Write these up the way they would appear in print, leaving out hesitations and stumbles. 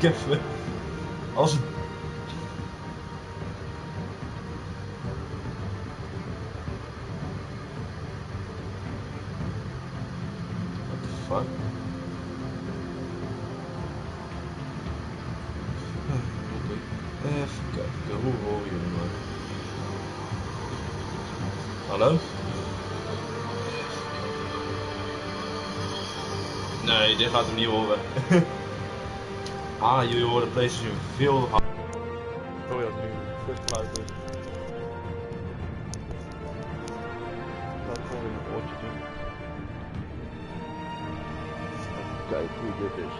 Even. Als het... What the fuck? Even kijken, hoe hoor je me? Hallo? Nee, dit gaat hem niet horen. Jullie horen de PlayStation veel harder. Sorry dat het nu vluchtgeluid is. Ik ga het gewoon in mijn oortje doen. Kijk hoe dit is.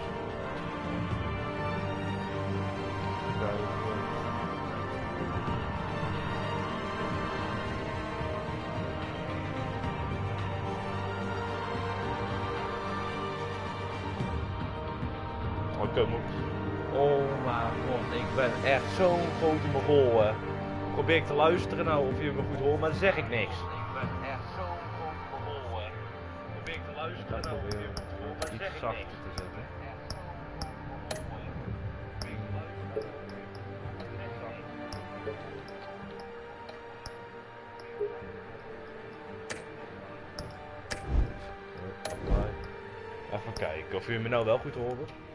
Oh mijn god, ik ben echt zo'n grote mogol. Probeer ik te luisteren nou of je me goed hoort, maar dan zeg ik niks. Ik ben echt zo'n grote mogol. Probeer ik te luisteren nou of je me goed hoort, maar dan zeg ik niks. Te zetten. Even kijken of jullie me nou wel goed horen.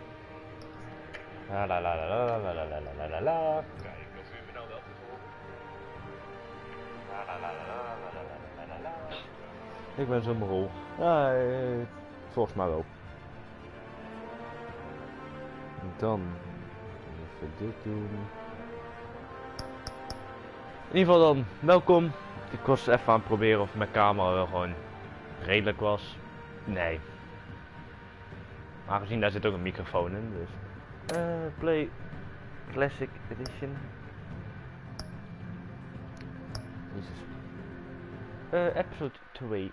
La la la la la la la la la la. Kijk of jullie me nou wel goed horen. La la la la la la la la. Ik ben zo'n rol. Ja, volgens mij wel. Dan even dit doen. In ieder geval dan, welkom. Ik was even aan het proberen of mijn camera wel gewoon redelijk was. Nee. Aangezien daar zit ook een microfoon in, dus. Play Classic Edition. Episode 2.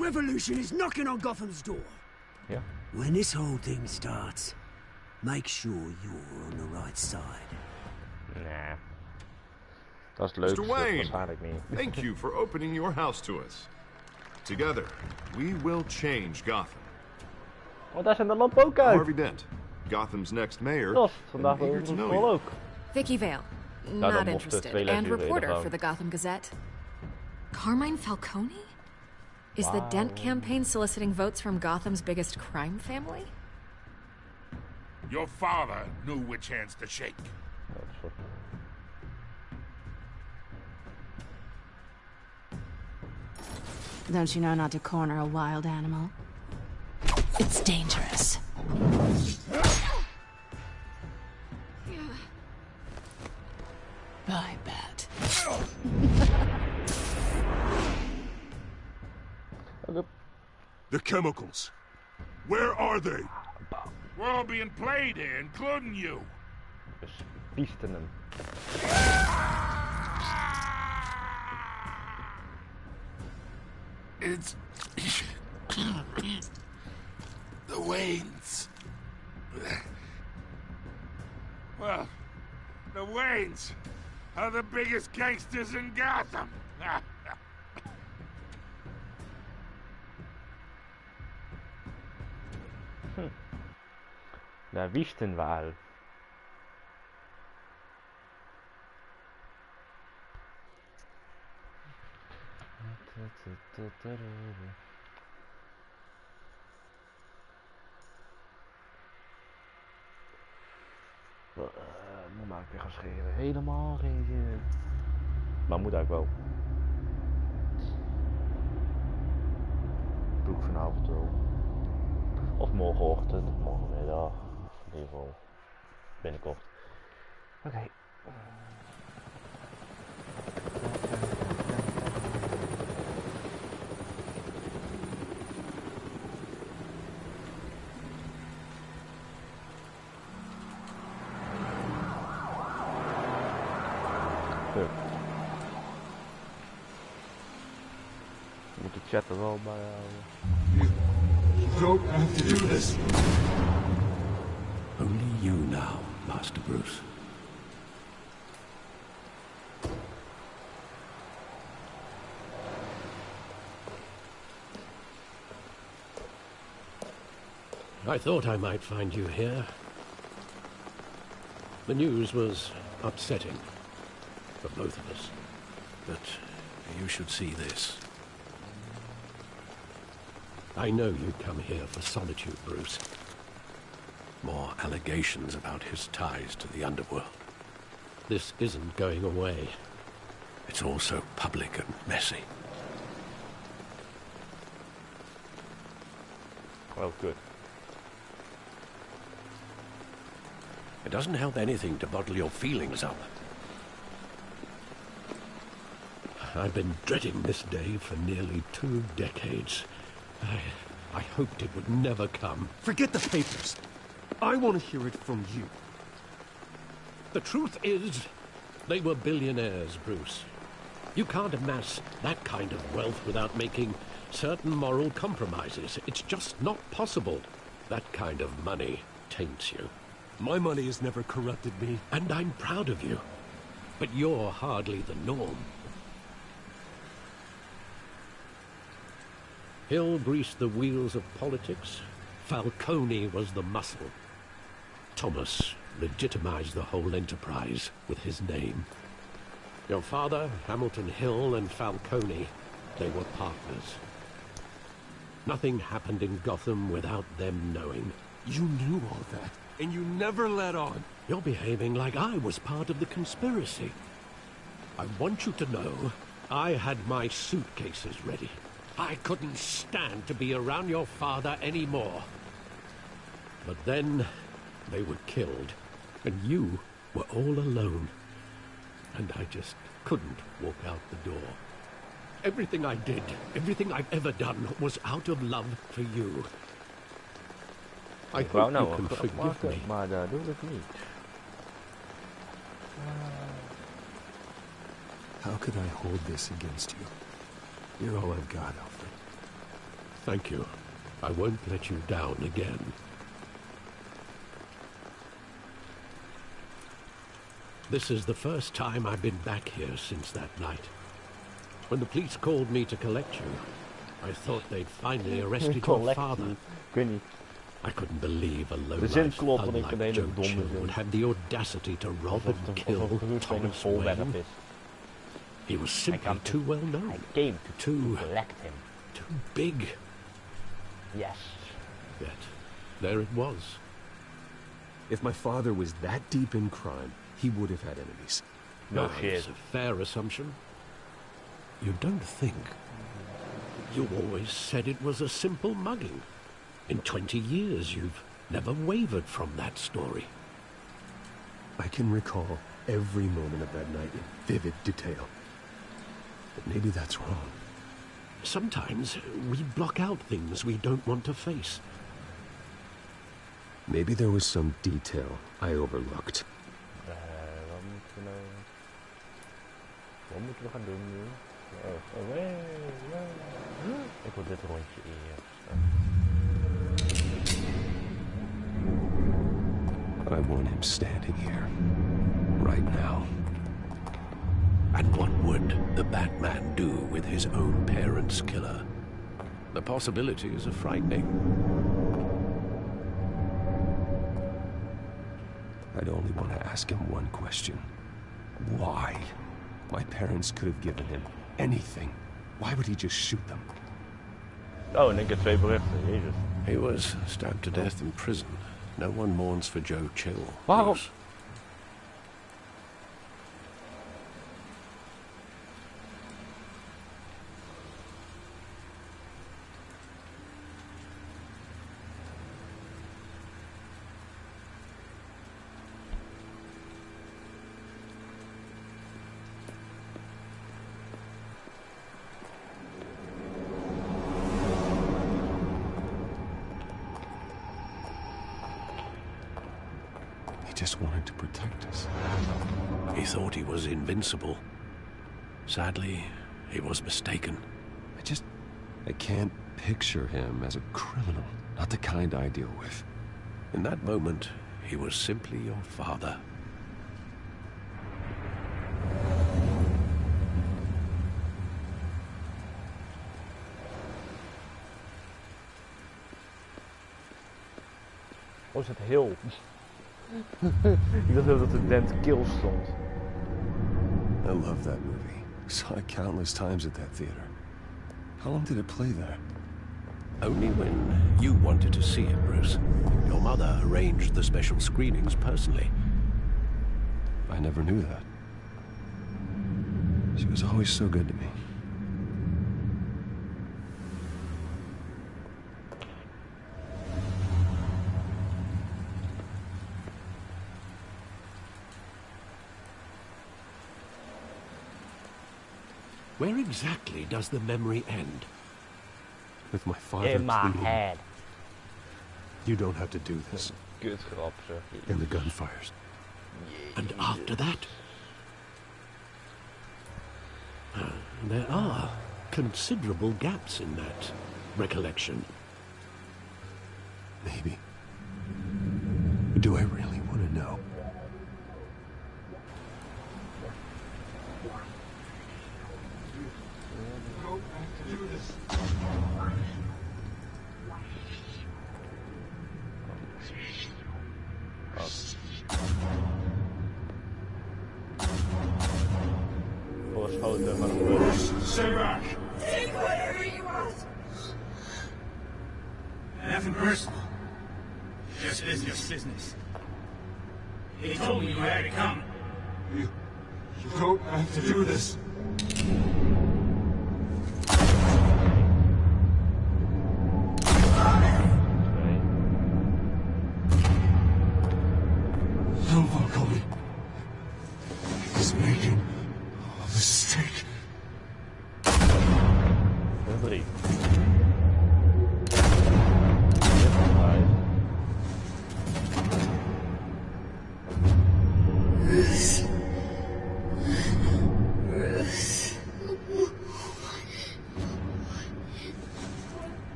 Revolution is knocking on Gotham's door. Yeah. When this whole thing starts, make sure you're on the right side. Nah. Dat is leuk. Mr. Wayne, waarschijnlijk niet. thank you for opening your house to us. Together, we will change Gotham. Want daar zijn de lampen ook uit. Harvey Dent, Gotham's next mayor. Dat is vandaag eager to know wel you. ook. Vicky Vale, dan not mocht het interested, 2 and lessen reporter eerder for the Gotham Gazette. Carmine Falcone? Is the Dent campaign soliciting votes from Gotham's biggest crime family? Your father knew which hands to shake. Don't you know not to corner a wild animal? It's dangerous. Bye, Bat. The chemicals. Where are they? We're all being played here, including you. We spiesten hem. It's the Waynes. Well, the Waynes are the biggest gangsters in Gotham. Daar wisten we al. Moet maar weer gaan scheren. Helemaal geen zin. Maar moet eigenlijk wel. Doe ik vanavond wel. Of morgenochtend, of morgenmiddag. In ieder geval binnenkort. Oké. chat er wel bij houden. You don't have to do this. Only you now, Master Bruce. I thought I might find you here. The news was upsetting for both of us. But you should see this. I know you come here for solitude, Bruce. More allegations about his ties to the underworld. This isn't going away. It's all so public and messy. Well, good. It doesn't help anything to bottle your feelings up. I've been dreading this day for nearly 2 decades. I hoped it would never come. Forget the papers. I want to hear it from you. The truth is, they were billionaires, Bruce. You can't amass that kind of wealth without making certain moral compromises. It's just not possible. That kind of money taints you. My money has never corrupted me. And I'm proud of you. But you're hardly the norm. Hill greased the wheels of politics. Falcone was the muscle. Thomas legitimized the whole enterprise with his name. Your father, Hamilton Hill, and Falcone, they were partners. Nothing happened in Gotham without them knowing. You knew all that, and you never let on. You're behaving like I was part of the conspiracy. I want you to know I had my suitcases ready. I couldn't stand to be around your father anymore. But then they were killed, and you were all alone. And I just couldn't walk out the door. Everything I did, everything I've ever done, was out of love for you. I hope you can forgive me. Maar dat doe ik niet. How could I hold this against you? You're all I've got, Alfred. Thank you. I won't let you down again. This is the first time I've been back here since that night. When the police called me to collect you, I thought they'd finally arrested your father. Ik weet niet. I couldn't believe a De zin low-life klopt, thug want ik ben een like hele Joe domme Chill zin. would have the audacity to rob Alsof and het kill een Thomas volwerp Wayne. is. He was I simply come too well I known, came to too collect him. big. Yes. Yet there it was. If my father was that deep in crime, he would have had enemies. No Now, shit. it's a fair assumption. You don't think. You always said it was a simple mugging. In 20 years, you've never wavered from that story. I can recall every moment of that night in vivid detail. But maybe that's wrong. Sometimes we block out things we don't want to face. Maybe there was some detail I overlooked. Wat moeten we gaan doen nu? Ik wil dit rondje eerst. I want him standing here. Right now. And what would the Batman do with his own parents' killer? The possibilities are frightening. I'd only want to ask him one question. Why? My parents could have given him anything. Why would he just shoot them? Oh, en ik heb 2 berichten. Jezus. He was stabbed to death in prison. No one mourns for Joe Chill. Waarom? Bruce. He just wanted to protect us. He thought he was invincible. Sadly, he was mistaken. I can't picture him as a criminal. Not the kind I deal with. In that moment, he was simply your father. Oh, is het heel? Ik dacht wel dat de Dent Kill stond. I love that movie. Saw it countless times at that theater. How long did it play there? Only when you wanted to see it, Bruce. Your mother arranged the special screenings personally. I never knew that. She was always so good to me. Where exactly does the memory end? With my father In my pleading, head. "You don't have to do this." Kutgrap, zeg. And the gunfires. And after that? There are considerable gaps in that recollection. Maybe. Do I really want to know? Voorschoten van een bus. Stay back! Take whatever you want. Nothing personal. Just business. He told me you had to come. You don't have to do this. No, Falcone. He's making a mistake. Drie.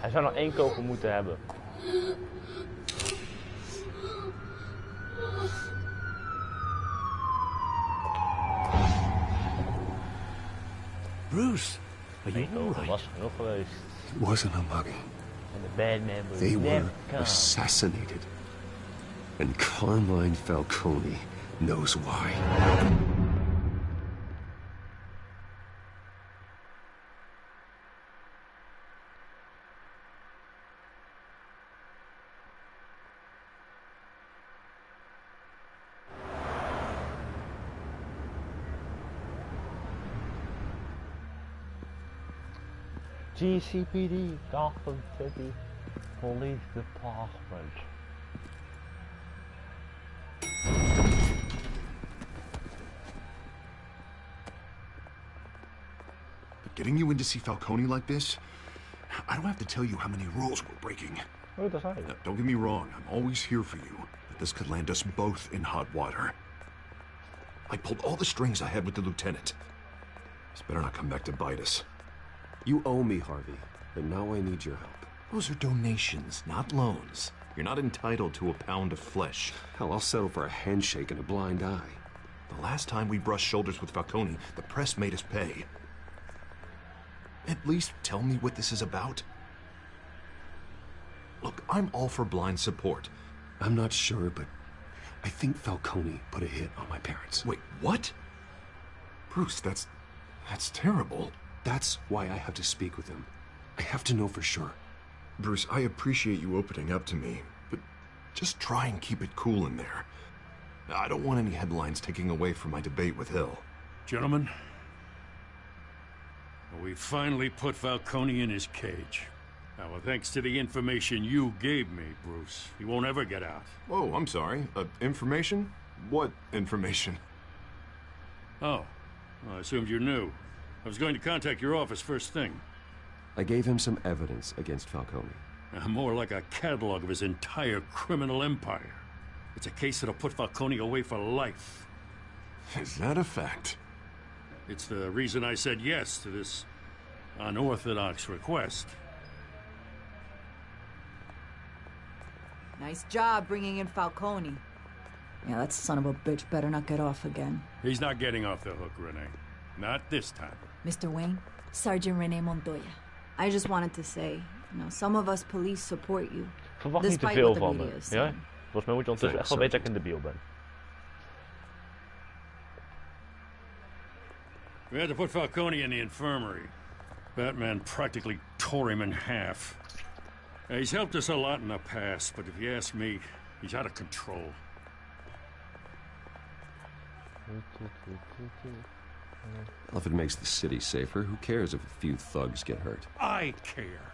Hij zou nog 1 kogel moeten hebben. Bruce, are you 1 kogel alright? was genoeg geweest. It wasn't a mugging. En de bad man was They were never come. assassinated. And Carmine Falcone knows why. GCPD, Gotham City Police Department. But getting you in to see Falcone like this, I don't have to tell you how many rules we're breaking. Oh, dat is hij. Now, don't get me wrong, I'm always here for you. But this could land us both in hot water. I pulled all the strings I had with the lieutenant. This better not come back to bite us. You owe me, Harvey, but now I need your help. Those are donations, not loans. You're not entitled to a pound of flesh. Hell, I'll settle for a handshake and a blind eye. The last time we brushed shoulders with Falcone, the press made us pay. At least tell me what this is about. Look, I'm all for blind support. I'm not sure, but I think Falcone put a hit on my parents. Wait, what? Bruce, that's terrible. That's why I have to speak with him. I have to know for sure. Bruce, I appreciate you opening up to me, but just try and keep it cool in there. I don't want any headlines taking away from my debate with Hill. Gentlemen, we finally put Falcone in his cage. Now, thanks to the information you gave me, Bruce, he won't ever get out. Oh, I'm sorry. Information? What information? Oh, well, I assumed you knew. I was going to contact your office first thing. I gave him some evidence against Falcone. More like a catalog of his entire criminal empire. It's a case that'll put Falcone away for life. Is that a fact? It's the reason I said yes to this unorthodox request. Nice job bringing in Falcone. Yeah, that son of a bitch better not get off again. He's not getting off the hook, Renee. Not this time. Mr. Wayne, Sergeant Renee Montoya. I just wanted to say, some of us police support you. Verwacht niet te Despite veel what the van me. media is Ja? saying. Volgens mij moet je ondertussen echt wel weten dat ik een debiel ben. We had to put Falcone in the infirmary. Batman practically tore him in half. He's helped us a lot in the past, but if you ask me, he's out of control. Well, if it makes the city safer, who cares if a few thugs get hurt? I care.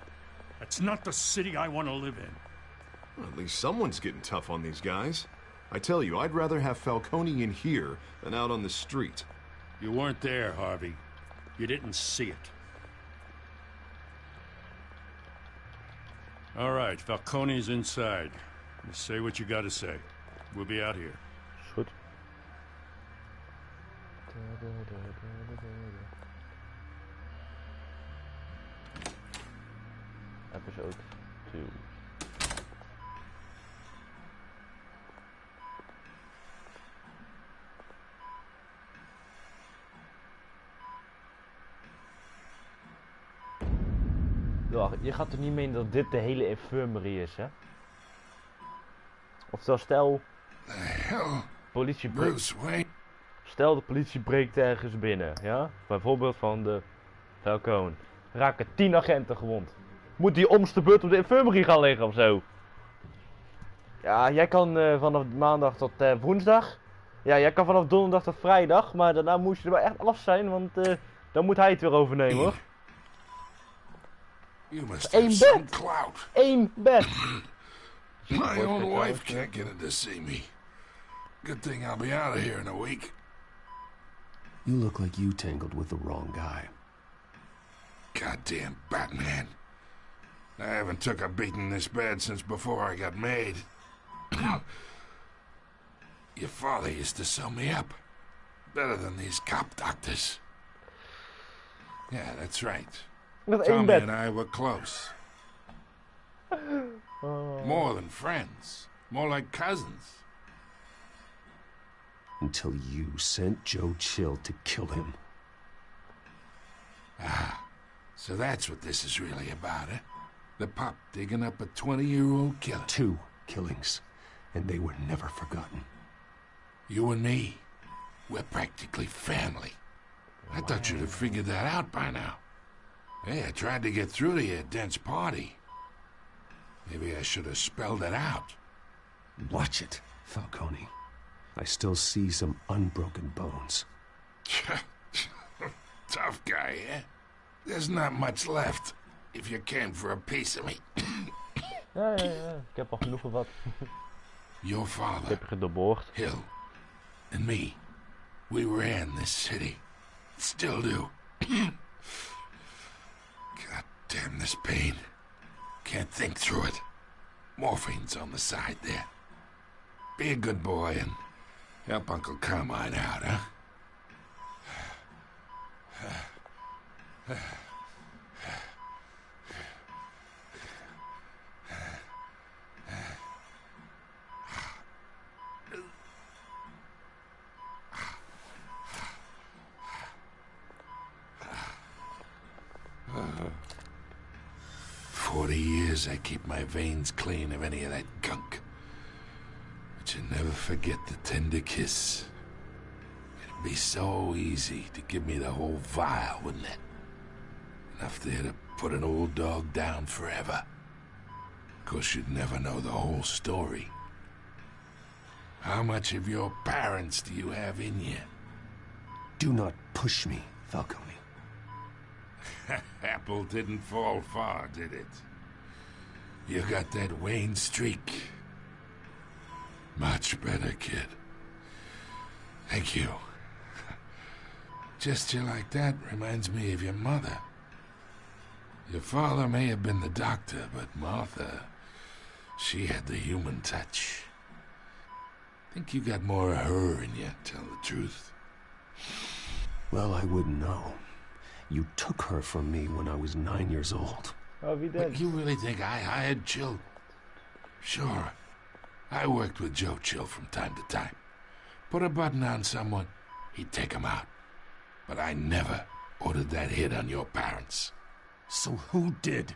That's not the city I want to live in. Well, at least someone's getting tough on these guys. I tell you, I'd rather have Falcone in here than out on the street. You weren't there, Harvey. You didn't see it. All right, Falcone's inside. You say what you gotta say. We'll be out here. Goed. Episode 2. Wacht, je gaat er niet menen dat dit de hele infirmary is, hè? Oftewel, stel... Politie Bruce Wayne. Stel de politie breekt ergens binnen, ja? Bijvoorbeeld van de Falcone. Raken 10 agenten gewond. Moet die omste beurt op de infirmary gaan liggen of zo? Ja, jij kan vanaf maandag tot woensdag. Ja, jij kan vanaf donderdag tot vrijdag. Maar daarna moet je er wel echt af zijn, want dan moet hij het weer overnemen, hoor. You must have some clout. 1 bed. My own wife can't get in to see me. Good thing I'll be out of here in a week. You look like you tangled with the wrong guy. Goddamn Batman. I haven't took a beating this bad since before I got made. Your father used to sew me up. Better than these cop doctors. Yeah, that's right. Tommy and I were close. More than friends. More like cousins. Until you sent Joe Chill to kill him. Ah, so that's what this is really about, eh? The pup digging up a 20-year-old killer. 2 killings, and they were never forgotten. You and me, we're practically family. I thought you'd have figured that out by now. Hey, I tried to get through to your dense party. Maybe I should have spelled it out. Watch it, Falcone. I still see some unbroken bones. Tough guy, eh? There's not much left, if you came for a piece of me. Ja. Ik heb al genoeg van wat. Your father, Ik heb je gedoorboord. Hill, and me, we ran this city. Still do. God damn this pain. Can't think through it. Morphine's on the side there. Be a good boy and help Uncle Carmine out, huh? I keep my veins clean of any of that gunk. But you never forget the tender kiss. It'd be so easy to give me the whole vial, wouldn't it? Enough there to put an old dog down forever. Of course, you'd never know the whole story. How much of your parents do you have in you? Do not push me, Falcone. Apple didn't fall far, did it? You got that Wayne streak. Much better, kid. Thank you. Gesture like that reminds me of your mother. Your father may have been the doctor, but Martha, she had the human touch. Think you got more of her in you, tell the truth. Well, I wouldn't know. You took her from me when I was 9 years old. Oh, wie But denn? you really think I hired Chill? Sure. I worked with Joe Chill from time to time. Put a button on someone, he'd take him out. But I never ordered that hit on your parents. So who did?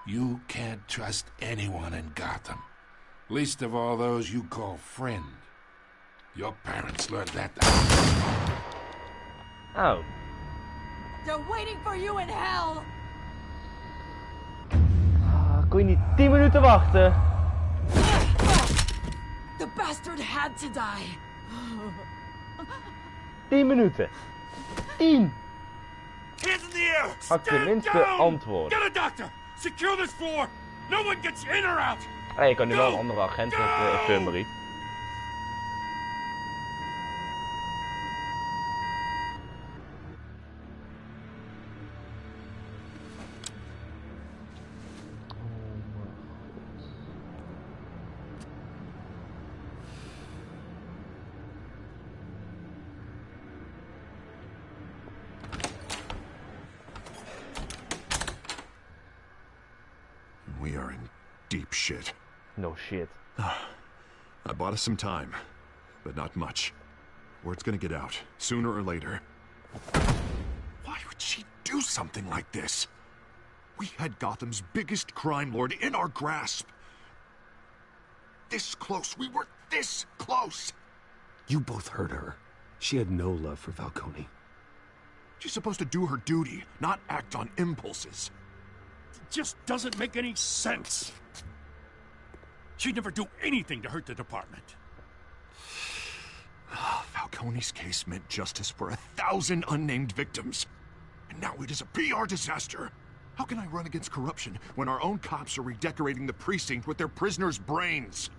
You can't trust anyone in Gotham. Least of all those you call friend. Your parents learned that. Oh. They're waiting for you in hell! Kon je niet 10 minuten wachten? The bastard had to die. 10 minuten. 10! Hands in the air! Had ik tenminste antwoorden. Get a doctor! Secure this floor! No one gets in or out! Hey, je kan nu wel een andere agent op de infirmary. We are in deep shit. No shit. I bought us some time, but not much. Word's gonna get out, sooner or later. Why would she do something like this? We had Gotham's biggest crime lord in our grasp. This close. We were this close. You both hurt her. She had no love for Falcone. She's supposed to do her duty, not act on impulses. Just doesn't make any sense. She'd never do anything to hurt the department. Falcone's case meant justice for 1,000 unnamed victims. And now it is a PR disaster. How can I run against corruption when our own cops are redecorating the precinct with their prisoners' brains?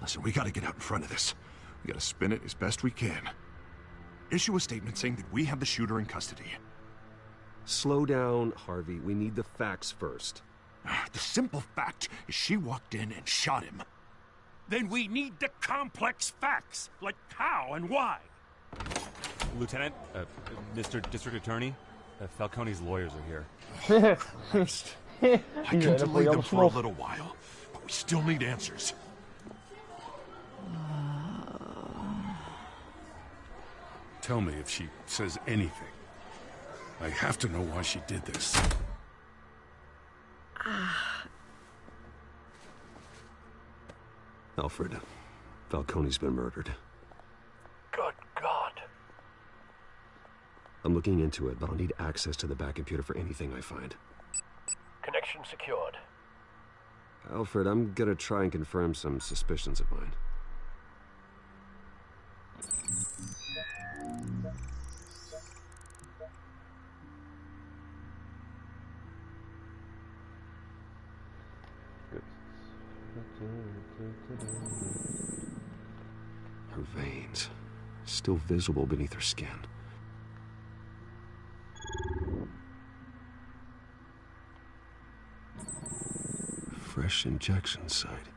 Listen, we gotta get out in front of this. We gotta spin it as best we can. Issue a statement saying that we have the shooter in custody. Slow down, Harvey. We need the facts first. The simple fact is she walked in and shot him. Then we need the complex facts, like how and why. Lieutenant, Mr. District Attorney, Falcone's lawyers are here. I can delay them for a little while, but we still need answers. Tell me if she says anything. I have to know why she did this. Alfred, Falcone's been murdered. Good God. I'm looking into it, but I'll need access to the back computer for anything I find. Connection secured. Alfred, I'm gonna try and confirm some suspicions of mine. Her veins, still visible beneath her skin. Fresh injection site.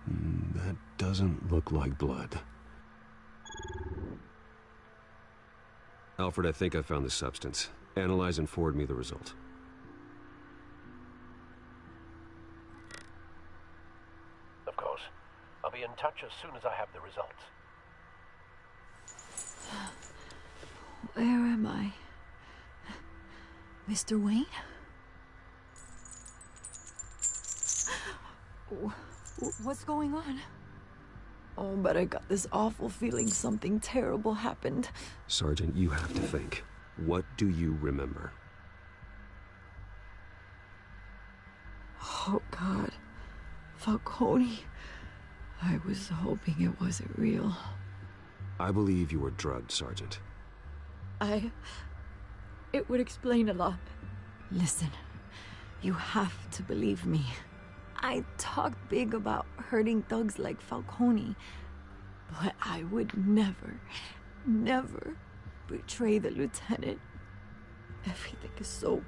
That doesn't look like blood. Alfred, I think I found the substance. Analyze and forward me the result. Of course. I'll be in touch as soon as I have the results. Where am I? Mr. Wayne? What's going on? Oh, but I got this awful feeling something terrible happened. Sergeant, you have to think. What do you remember? Oh, God. Falcone. I was hoping it wasn't real. I believe you were drugged, Sergeant. It would explain a lot. Listen, you have to believe me. I talked big about hurting thugs like Falcone, but I would never, never betray the lieutenant. Everything is so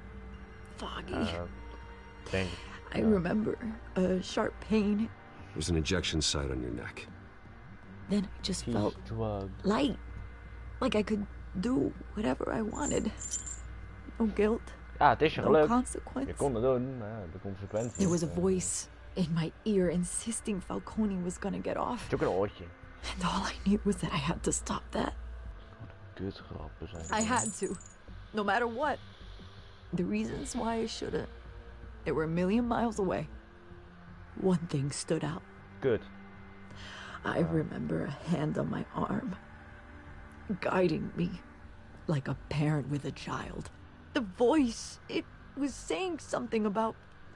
foggy. I remember a sharp pain There's an injection site on your neck. Then I just She's felt drugged. light. Like I could do whatever I wanted. No guilt. Ja, het is je No gelukt. consequence. Je kon het doen, maar de consequenties. There was a voice in my ear insisting Falcone was gonna get off. Het is ook een oortje. And all I knew was that I had to stop that. Kutgrappen zijn. I had to. No matter what. The reasons why I shouldn't. They were a million miles away. One thing stood out. Kut. I remember a hand on my arm, guiding me like a parent with a child. The voice, it was saying something about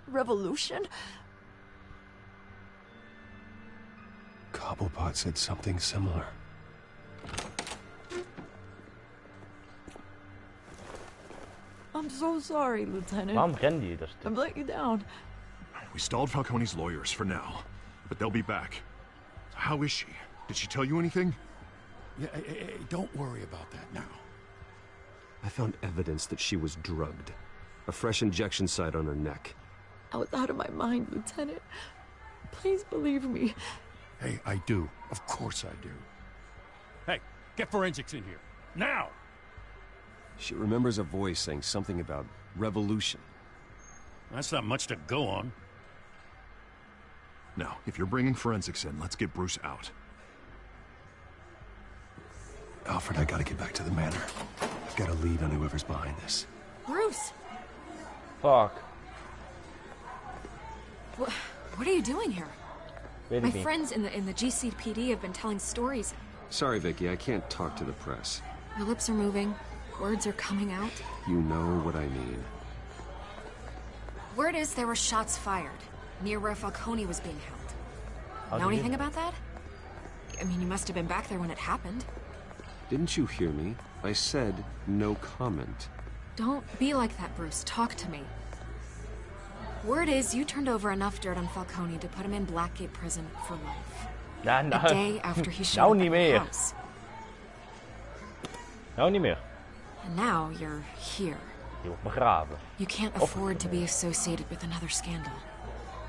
revolution. Cobblepot said something similar. I'm so sorry, Lieutenant. Waarom rende je dus? I've let you down. We stalled Falcone's lawyers for now, but they'll be back. How is she? Did she tell you anything? Yeah, hey, don't worry about that now. I found evidence that she was drugged. A fresh injection site on her neck. I was out of my mind, Lieutenant. Please believe me. Hey, I do. Of course I do. Hey, get forensics in here. Now! She remembers a voice saying something about revolution. That's not much to go on. Now, if you're bringing forensics in, let's get Bruce out. Alfred, I gotta get back to the manor. I've gotta lead on whoever's behind this. Bruce! Fuck. What are you doing here? Weet My ik niet. friends in the GCPD have been telling stories. Sorry, Vicky, I can't talk to the press. Your lips are moving. Words are coming out. You know what I mean. Word is there were shots fired near where Falcone was being held. Know anything about that? I mean, you must have been back there when it happened. Didn't you hear me? I said no comment. Don't be like that, Bruce. Talk to me. Word is you turned over enough dirt on Falcone to put him in Blackgate prison for life. Ja, A nou, day after he showed nou up niet at the meer. house. Nou niet meer. And now you're here. Je wordt begraven. You can't afford to be associated with another scandal.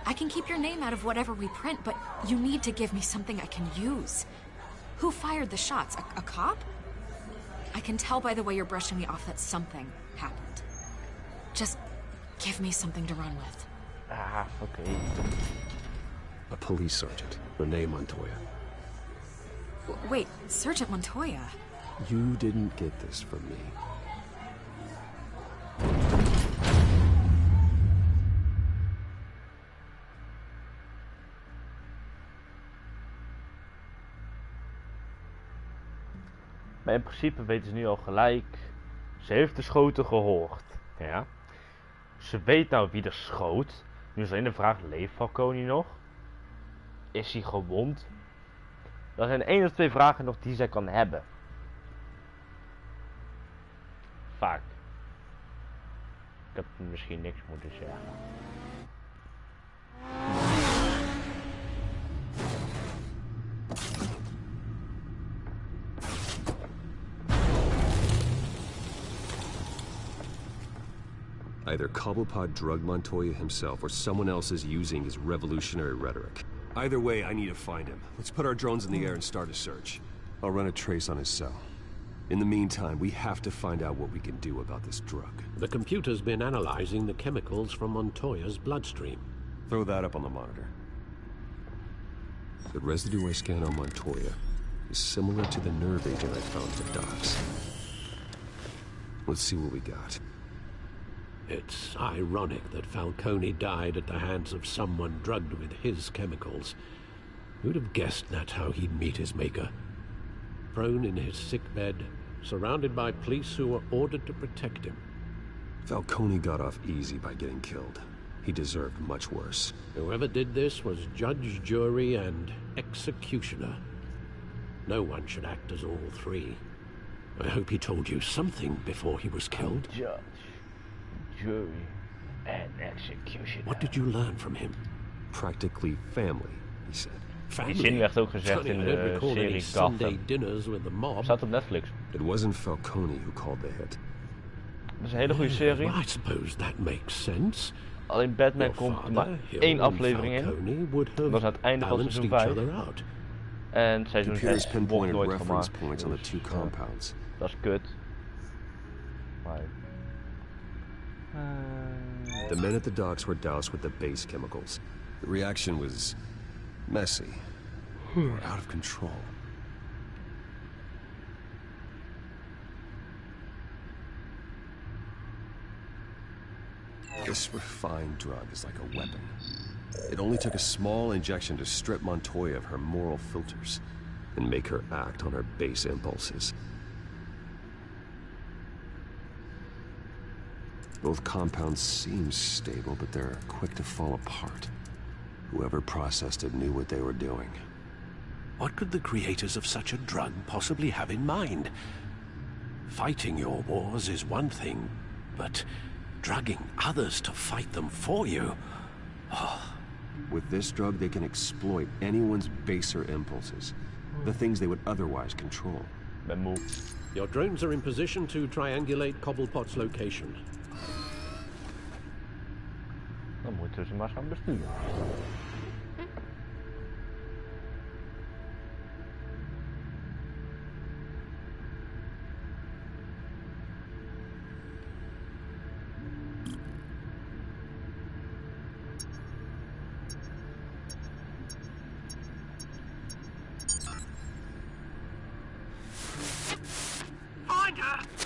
I can keep your name out of whatever we print, but you need to give me something I can use. Who fired the shots? A cop? I can tell by the way you're brushing me off that something happened. Just give me something to run with. Ah, oké. A police sergeant, Renee Montoya. Wait, Sergeant Montoya? You didn't get this from me. Maar in principe weten ze nu al gelijk. Ze heeft de schoten gehoord. Ja. Ze weet nou wie er schoot. Nu is alleen de vraag, leeft Falcone nog? Is hij gewond? Dat zijn 1 of 2 vragen nog die zij kan hebben. Vaak. Ik heb misschien niks moeten zeggen. Either Cobblepot drugged Montoya himself or someone else is using his revolutionary rhetoric. Either way, I need to find him. Let's put our drones in the air and start a search. I'll run a trace on his cell. In the meantime, we have to find out what we can do about this drug. The computer's been analyzing the chemicals from Montoya's bloodstream. Throw that up on the monitor. The residue I scanned on Montoya is similar to the nerve agent I found for Docs. Let's see what we got. It's ironic that Falcone died at the hands of someone drugged with his chemicals. Who'd have guessed that's how he'd meet his maker? Prone in his sickbed, surrounded by police who were ordered to protect him. Falcone got off easy by getting killed. He deserved much worse. Whoever did this was judge, jury, and executioner. No one should act as all three. I hope he told you something before he was killed. Judge, jury, and executioner. What did you learn from him? Practically family, he said. Die zin werd ook gezegd in de serie Sunday Gotham. dinners with the mob. Staat op Netflix. It wasn't Falcone who called the hit. Dat is een hele goede serie. I suppose that makes sense. Alleen Batman Your komt er father, maar Hill, 1 and aflevering in. Falcone would Dat was have aan het einde van balanced seizoen each 5. other out. En seizoen Computers 6 wordt pinpointed nooit reference gemaakt. points on the two Dus, compounds. dat is kut. Maar... The men at the docks were doused with the base chemicals. The reaction was messy, out of control. This refined drug is like a weapon. It only took a small injection to strip Montoya of her moral filters and make her act on her base impulses. Both compounds seem stable, but they're quick to fall apart. Whoever processed it knew what they were doing. What could the creators of such a drug possibly have in mind? Fighting your wars is one thing, but drugging others to fight them for you? Oh. With this drug, they can exploit anyone's baser impulses. The things they would otherwise control. Your drones are in position to triangulate Cobblepot's location. Dan moeten ze maar gaan besturen.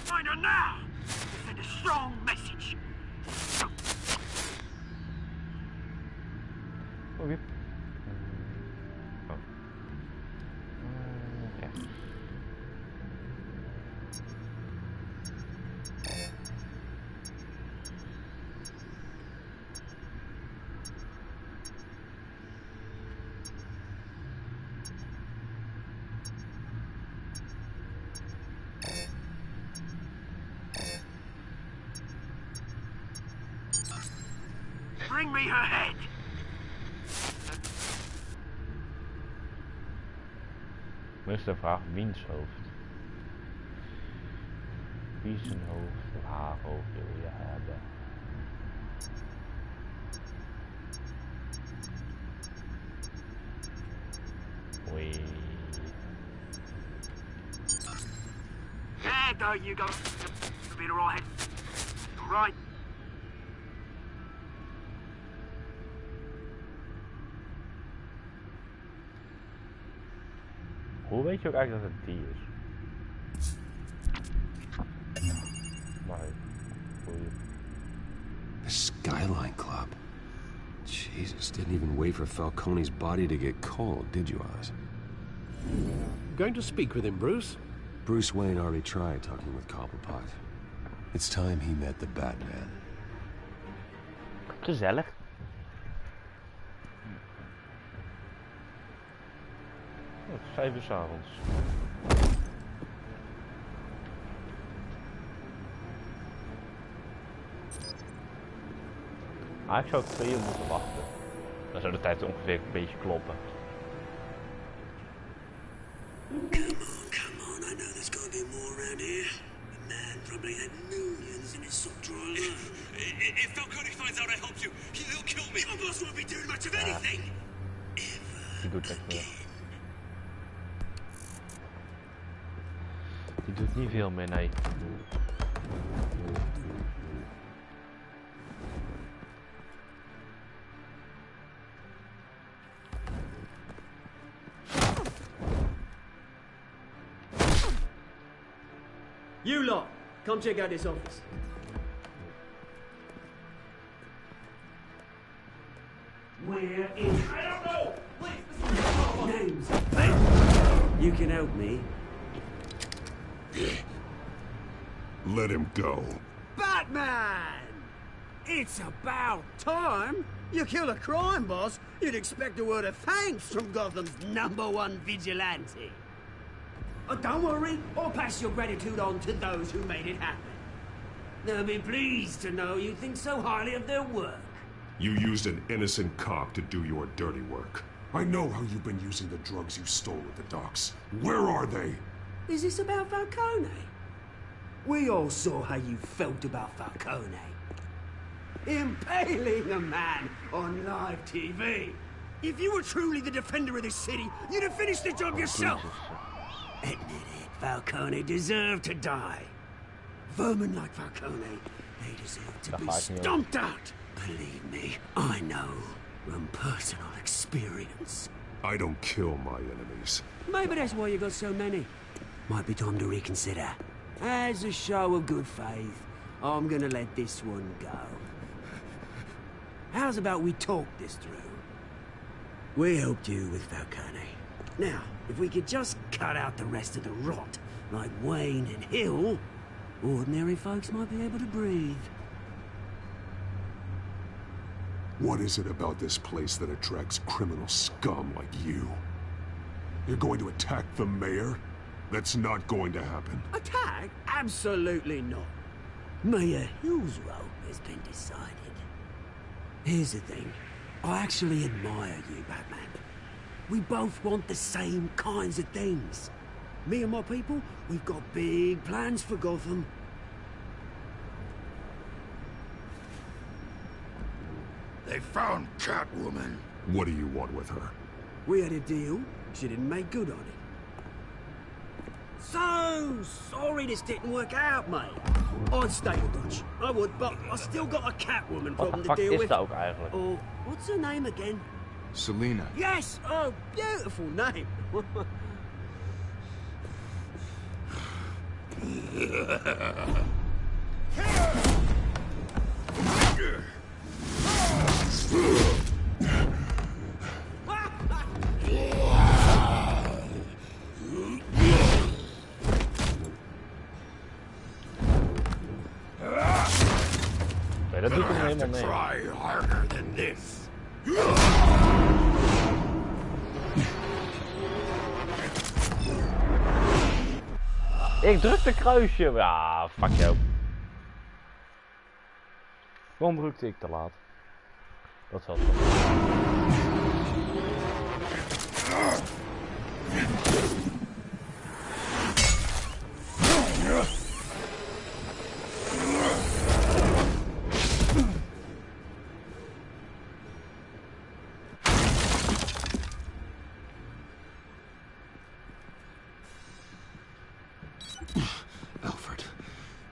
Find her now! Send a strong message. Okay. Bring me her head. Dan is de vraag wiens hoofd. Wie zijn hoofd of haar hoofd wil je hebben? Oei. There you go. Be alright. Right. Hoe weet je ook eigenlijk dat het die is? Maar goeie. The Skyline Club. Jesus, didn't even wait for Falcone's body to get cold, did you, Oz? Going to speak with him, Bruce? Bruce Wayne already tried talking with Cobblepot. It's time he met the Batman. Gezellig. Het is 5 uur 's avonds. Ik zou 2 uur moeten wachten. Dan zou de tijd ongeveer een beetje kloppen. Come on, I know there's gotta be more around here. The man probably had millions in his sock drawer alone. If Falcone finds out I helped you, he'll kill me. Your boss won't be doing much of anything. Die doet echt veel. Die doet niet veel meer, nee. You lot, come check out this office. We're in. I don't know! Please, names. You can help me. Let him go. Batman! It's about time. You kill a crime boss, you'd expect a word of thanks from Gotham's #1 vigilante. Oh, don't worry, I'll pass your gratitude on to those who made it happen. They'll be pleased to know you think so highly of their work. You used an innocent cop to do your dirty work. I know how you've been using the drugs you stole at the docks. Where are they? Is this about Falcone? We all saw how you felt about Falcone. impaling a man on live TV. If you were truly the defender of this city, you'd have finished the job yourself. Admit it, Falcone deserved to die. Vermin like Falcone, they deserve to be stomped out. Believe me, I know from personal experience. I don't kill my enemies. Maybe that's why you got so many. Might be time to reconsider. As a show of good faith, I'm gonna let this one go. How's about we talk this through? We helped you with Falcone. Now, if we could just cut out the rest of the rot, like Wayne and Hill, ordinary folks might be able to breathe. What is it about this place that attracts criminal scum like you? You're going to attack the mayor? That's not going to happen. Attack? Absolutely not. Mayor Hill's role has been decided. Here's the thing. I actually admire you, Batman. We both want the same kinds of things. Me and my people, we've got big plans for Gotham. They found Catwoman. What do you want with her? We had a deal. She didn't make good on it. So sorry this didn't work out, mate. I'd stay with Dutch. I would, but I still got a Catwoman problem to deal with. Ook eigenlijk? Oh, what's her name again? Selina. Yes! Oh, beautiful name. Dat doet hem helemaal mee. Try harder than this. Ik druk de kruisje. Ja, fuck jou. Waarom drukte ik te laat? Dat valt wel. Alfred,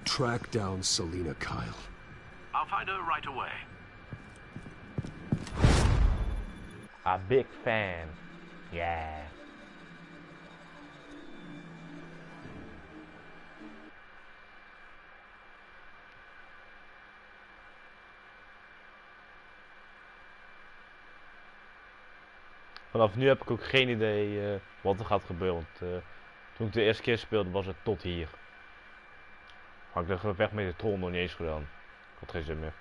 track down Selina Kyle. I'll find her right away. A big fan. Yeah. Vanaf nu heb ik ook geen idee wat er gaat gebeuren. Want toen ik de eerste keer speelde was het tot hier. Had ik de weg met de troll nog niet eens gedaan. Ik had geen zin meer.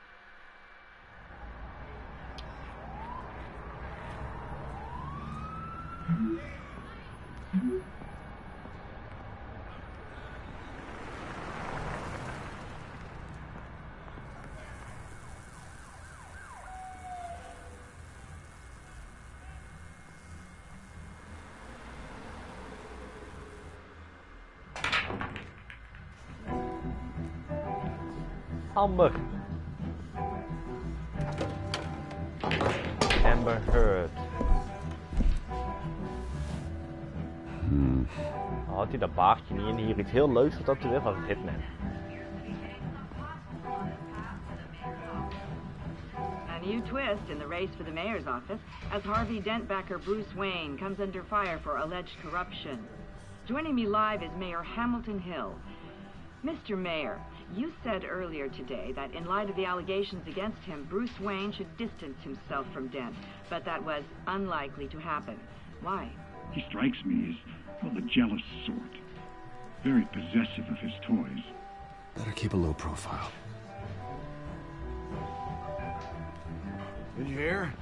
Amber. Amber Heard. Had hij dat baardje niet in? Hier iets heel leuks getatoeëerd van het Hitman. A new twist in the race for the mayor's office as Harvey Dent backer Bruce Wayne comes under fire for alleged corruption. Joining me live is Mayor Hamilton Hill. Mr. Mayor, you said earlier today that in light of the allegations against him, Bruce Wayne should distance himself from Dent, but that was unlikely to happen. Why? He strikes me as, well, the jealous sort. Very possessive of his toys. Better keep a low profile. Did you hear?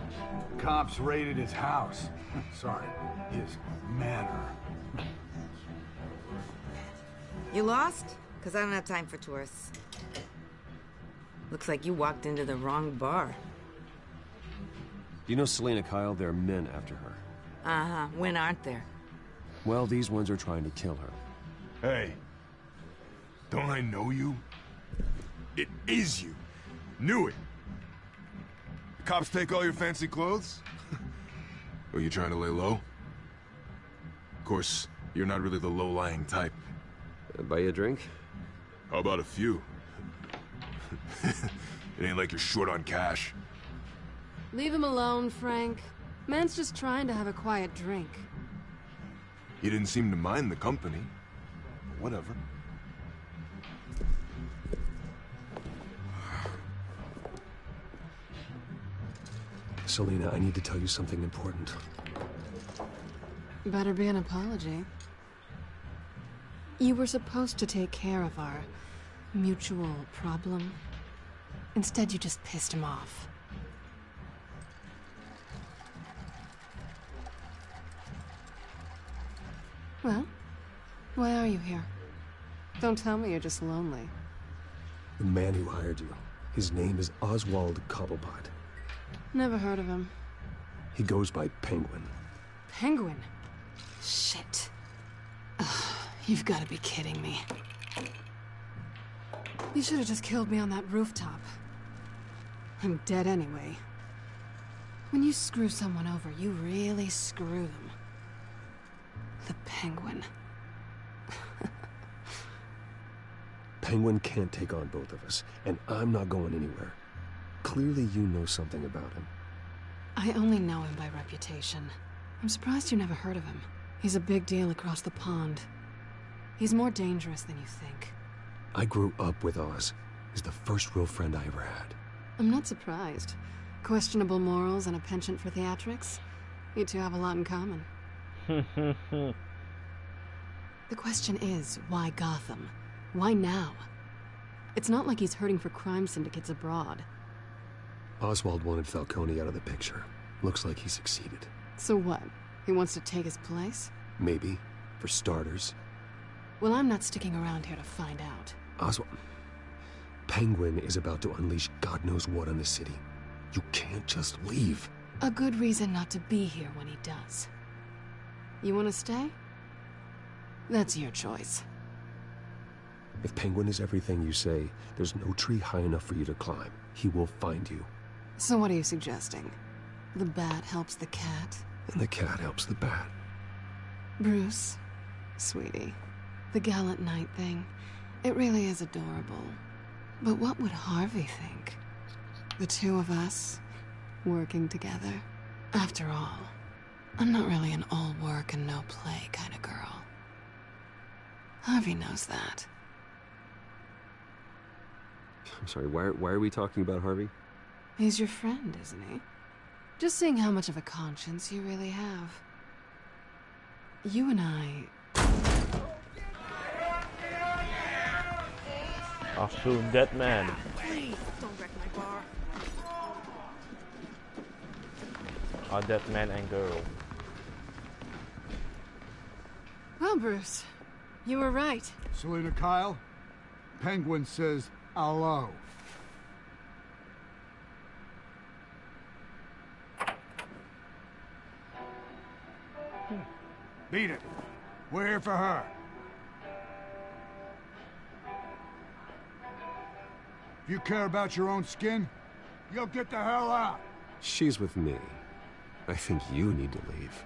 Cops raided his house. Sorry, his manor. You lost? Because I don't have time for tourists. Looks like you walked into the wrong bar. You know Selina Kyle? There are men after her. Uh-huh. When aren't there? Well, these ones are trying to kill her. Hey, don't I know you? It is you. Knew it. Cops take all your fancy clothes? Are you trying to lay low? Of course, you're not really the low-lying type. Buy you a drink? How about a few? It ain't like you're short on cash. Leave him alone, Frank. Man's just trying to have a quiet drink. He didn't seem to mind the company. But whatever. Selina, I need to tell you something important. Better be an apology. You were supposed to take care of our mutual problem. Instead, you just pissed him off. Well, why are you here? Don't tell me you're just lonely. The man who hired you, his name is Oswald Cobblepot. Never heard of him. He goes by Penguin. Penguin? Shit. Ugh, you've got to be kidding me. You should have just killed me on that rooftop. I'm dead anyway. When you screw someone over, you really screw them. The Penguin. Penguin can't take on both of us, and I'm not going anywhere. Clearly you know something about him. I only know him by reputation. I'm surprised you never heard of him. He's a big deal across the pond. He's more dangerous than you think. I grew up with Oz. He's the first real friend I ever had. I'm not surprised. Questionable morals and a penchant for theatrics. You two have a lot in common. The question is, why Gotham? Why now? It's not like he's hurting for crime syndicates abroad. Oswald wanted Falcone out of the picture. Looks like he succeeded. So what? He wants to take his place? Maybe. For starters. Well, I'm not sticking around here to find out. Oswald... Penguin is about to unleash God knows what on the city. You can't just leave. A good reason not to be here when he does. You want to stay? That's your choice. If Penguin is everything you say, there's no tree high enough for you to climb. He will find you. So what are you suggesting? The bat helps the cat? And the cat helps the bat. Bruce, sweetie, the gallant knight thing, it really is adorable. But what would Harvey think? The two of us, working together? After all, I'm not really an all work and no play kind of girl. Harvey knows that. I'm sorry, why are we talking about Harvey? He's your friend, isn't he? Just seeing how much of a conscience you really have. You and I... I'll soon dead man. Please, don't wreck my bar. A dead man and girl. Well, Bruce, you were right. Selina Kyle, Penguin says hello. Beat it. We're here for her. If you care about your own skin, you'll get the hell out. She's with me. I think you need to leave.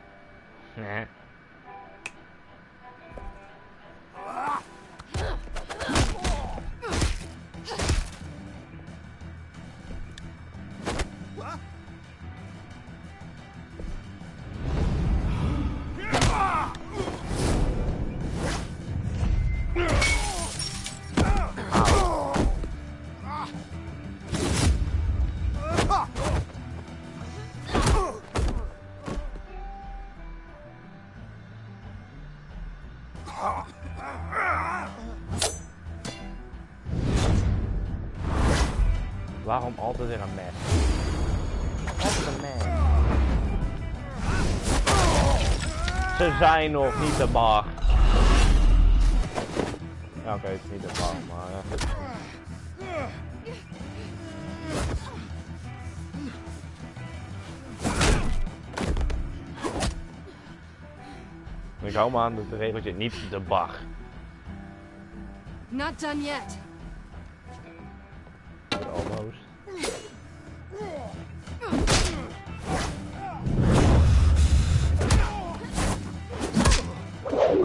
Waarom altijd in een mes? Altijd een mes. Ze zijn nog niet te bar. Ja, oké, het is niet te bar, maar... Ik hou me aan het regeltje niet de bar. Not done yet. Almost.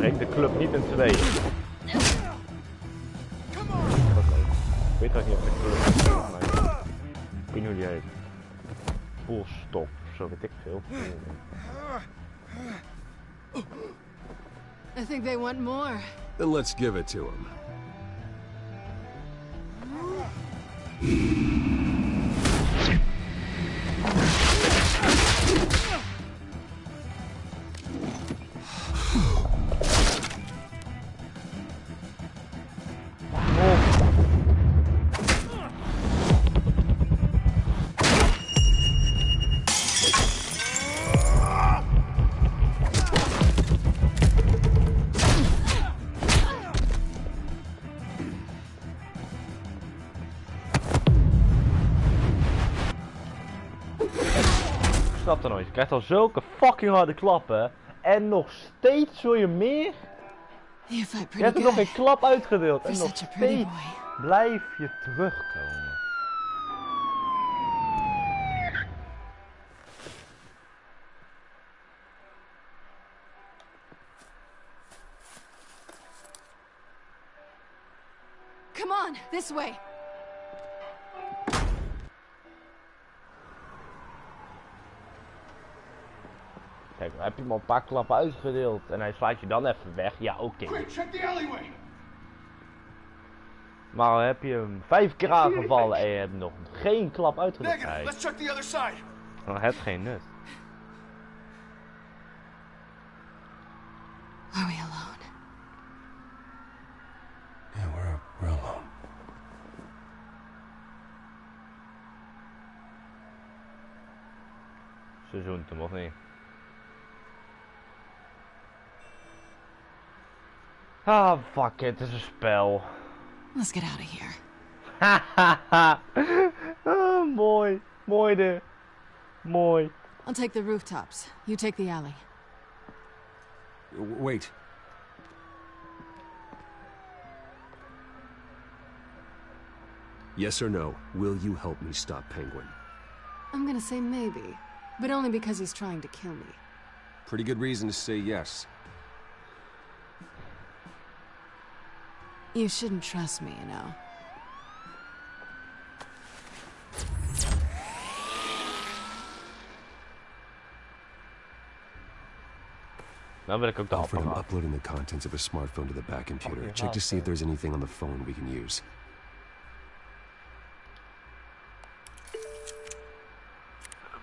breek de club niet in tweeën. Wat leuk. Ik weet dat ik niet of de club maar ik weet niet hoe die heet. Full stop, zo weet ik veel. I think they want more. Then let's give it to him. Ik snap dat nooit. Je krijgt al zulke fucking harde klappen. En nog steeds wil je meer? Je hebt er nog geen klap uitgedeeld. En nog steeds blijf je terugkomen. Come on, this way. Kijk, heb je hem al een paar klappen uitgedeeld en hij slaat je dan even weg, ja oké. Maar al heb je hem 5 keer aangevallen en je hebt nog geen klap uitgedeeld. Dan heeft het geen nut. Are we alone? Yeah, we're alone. Ze zoent hem of niet? Ah, fuck it, het is een spel. Let's get out of here. Hahaha. Mooi. Mooi de. Mooi. I'll take the rooftops. You take the alley. Wait. Yes or no, will you help me stop Penguin? I'm gonna say maybe, but only because he's trying to kill me. Pretty good reason to say yes. You shouldn't trust me, you know. Nou wil ik ook de Offer him apparaat. uploading the contents of a smartphone to the back computer. Check to see if there's anything on the phone we can use.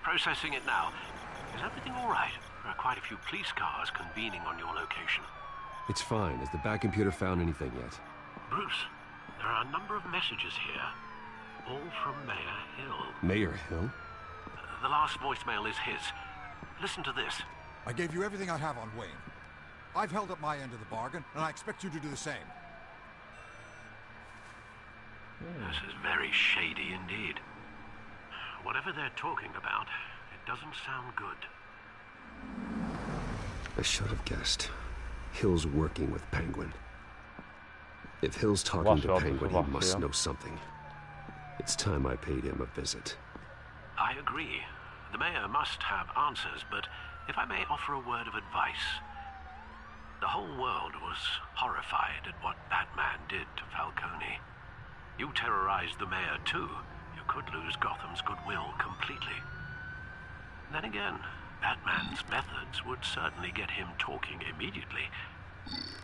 Processing it now. Is everything all right? There are quite a few police cars convening on your location. It's fine. Has the back computer found anything yet? Bruce, there are a number of messages here, all from Mayor Hill. Mayor Hill? The last voicemail is his. Listen to this. I gave you everything I have on Wayne. I've held up my end of the bargain, and I expect you to do the same. This is very shady indeed. Whatever they're talking about, it doesn't sound good. I should have guessed. Hill's working with Penguin. If Hill's talking to Penguin, he must know something. It's time I paid him a visit. I agree. The mayor must have answers, but if I may offer a word of advice. The whole world was horrified at what Batman did to Falcone. You terrorized the mayor too. You could lose Gotham's goodwill completely. Then again, Batman's methods would certainly get him talking immediately.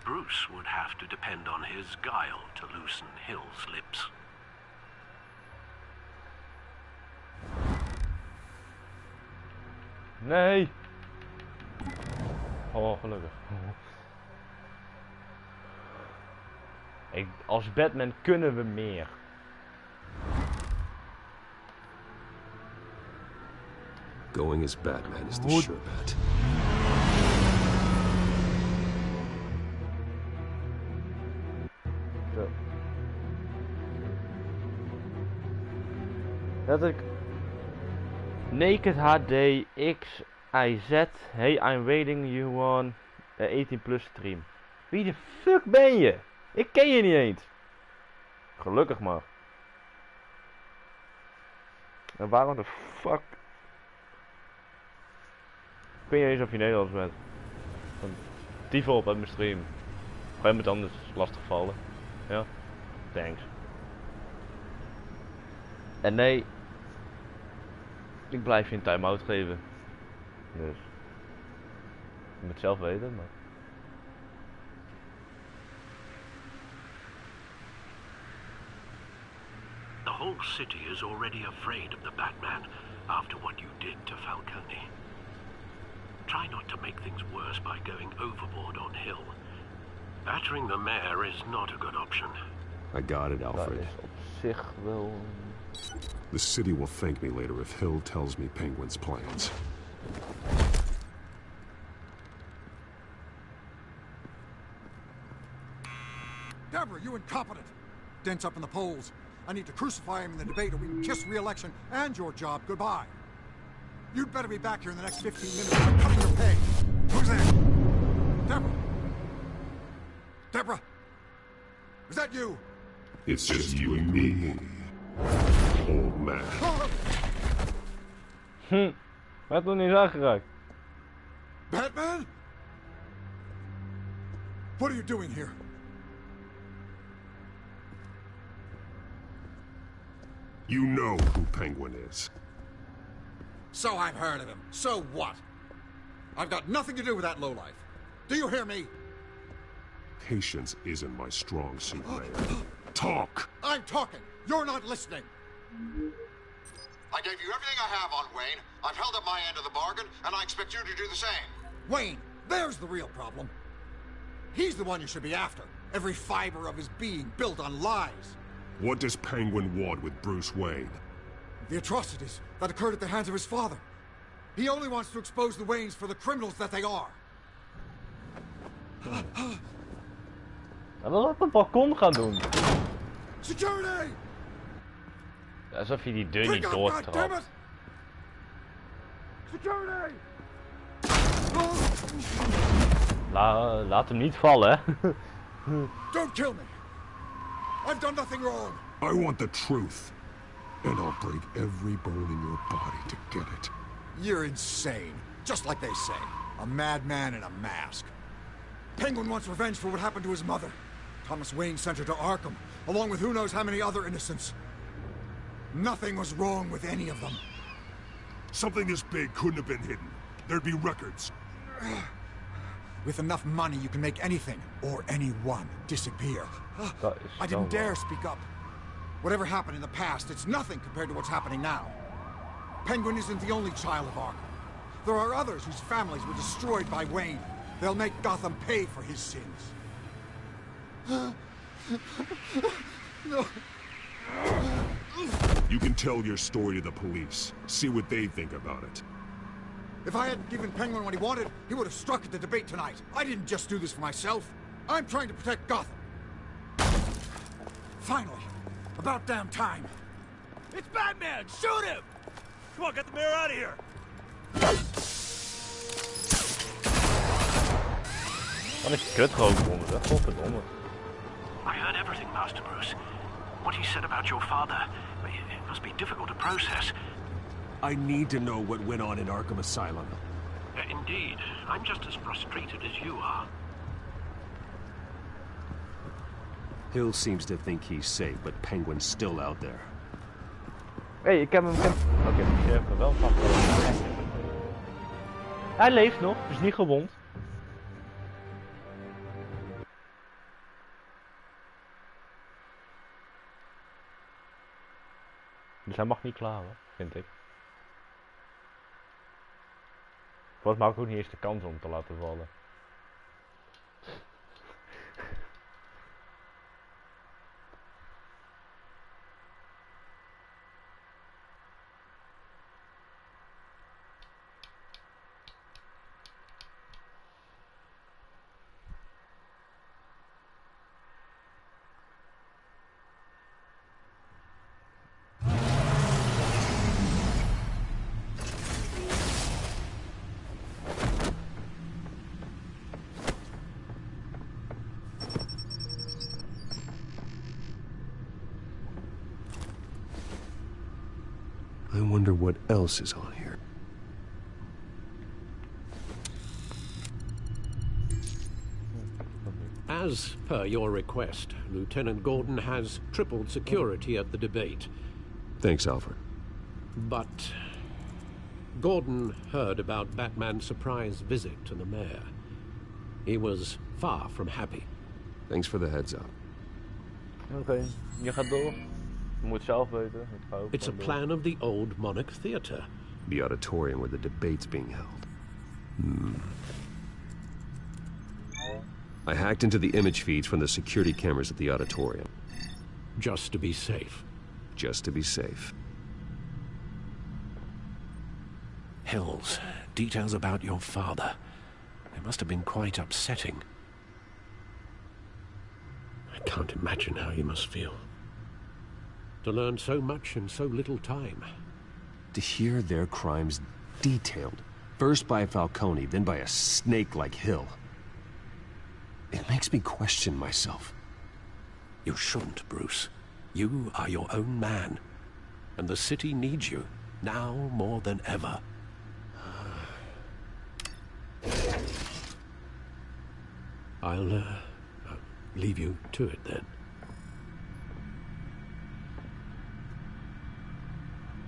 Bruce would have to depend on his guile to loosen Hill's lips. Nee! Oh, gelukkig. Als Batman kunnen we meer. Going as Batman is the sure bet. Zo. Dat ik Naked HD XIZ. Hey, I'm waiting you on 18 plus stream. Wie de fuck ben je? Ik ken je niet eens. Gelukkig maar. En waarom de fuck? Ik weet niet eens of je Nederlands bent. dieven op uit mijn stream. Ga je met anders lastigvallen. Ja, thanks. En nee, ik blijf je een time-out geven. Dus, je moet het zelf weten, maar... The whole city is already afraid of the Batman after what you did to Falcone. Try not to make things worse by going overboard on Hill. Battering the mayor is not a good option. I got it, Alfred. Dat is op zich wel... The city will thank me later if Hill tells me Penguin's plans. Deborah, you incompetent! Dent's up in the polls. I need to crucify him in the debate or we can kiss re-election and your job goodbye. You'd better be back here in the next 15 minutes or cut your pay. Who's there? Deborah? Deborah? Is that you? It's just you and me, old man. Werd nog niet aangeraakt. Batman? What are you doing here? You know who Penguin is. So I've heard of him. So what? I've got nothing to do with that lowlife. Do you hear me? Patience isn't my strong suit, Mayor. Talk! I'm talking. You're not listening. I gave you everything I have on Wayne. I've held up my end of the bargain, and I expect you to do the same. Wayne, there's the real problem. He's the one you should be after. Every fiber of his being built on lies. What does Penguin want with Bruce Wayne? The atrocities that occurred at the hands of his father. He only wants to expose the Waynes for the criminals that they are. Hij wil op het balkon gaan doen. Security! Alsof je die deur niet doortrapt. Security! Laat hem niet vallen. Don't kill me! I've done nothing wrong! I want the truth. And I'll break every bone in your body to get it. You're insane. Just like they say. A madman in a mask. Penguin wants revenge for what happened to his mother. Thomas Wayne sent her to Arkham, along with who knows how many other innocents. Nothing was wrong with any of them. Something this big couldn't have been hidden. There'd be records. With enough money, you can make anything, or anyone, disappear. I didn't dare speak up. Whatever happened in the past, it's nothing compared to what's happening now. Penguin isn't the only child of Arkham. There are others whose families were destroyed by Wayne. They'll make Gotham pay for his sins. No. You can tell your story to the police. See what they think about it. If I hadn't given Penguin what he wanted, he would have struck at the debate tonight. I didn't just do this for myself. I'm trying to protect Gotham. Finally. About damn time. It's Batman! Shoot him! Come on, get the mayor out of here! Wat een kutrookbom, zeg. Godverdomme. I heard everything, Master Bruce. What he said about your father, it must be difficult to process. I need to know what went on in Arkham Asylum. Indeed. I'm just as frustrated as you are. Hill seems to think he's safe, but Penguin's still out there. Hey, ik heb hem... Oké, ik heb hem wel van. Hij leeft nog, is niet gewond. Dus hij mag niet klagen, vind ik. Volgens mij ook niet eens de kans om te laten vallen. I wonder what else is on here. As per your request, Lieutenant Gordon has tripled security at the debate. Thanks, Alfred. But Gordon heard about Batman's surprise visit to the mayor. He was far from happy. Thanks for the heads up. Oké, je gaat door. Je moet zelf weten. Ik ga ook It's a door. plan of the old Monarch Theater. The auditorium where the debate's being held. I hacked into the image feeds from the security cameras at the auditorium. Just to be safe. Just to be safe. Hills, details about your father. They must have been quite upsetting. I can't imagine how you must feel. To learn so much in so little time. To hear their crimes detailed, first by Falcone, then by a snake like Hill. It makes me question myself. You shouldn't, Bruce. You are your own man. And the city needs you, now more than ever. I'll leave you to it then.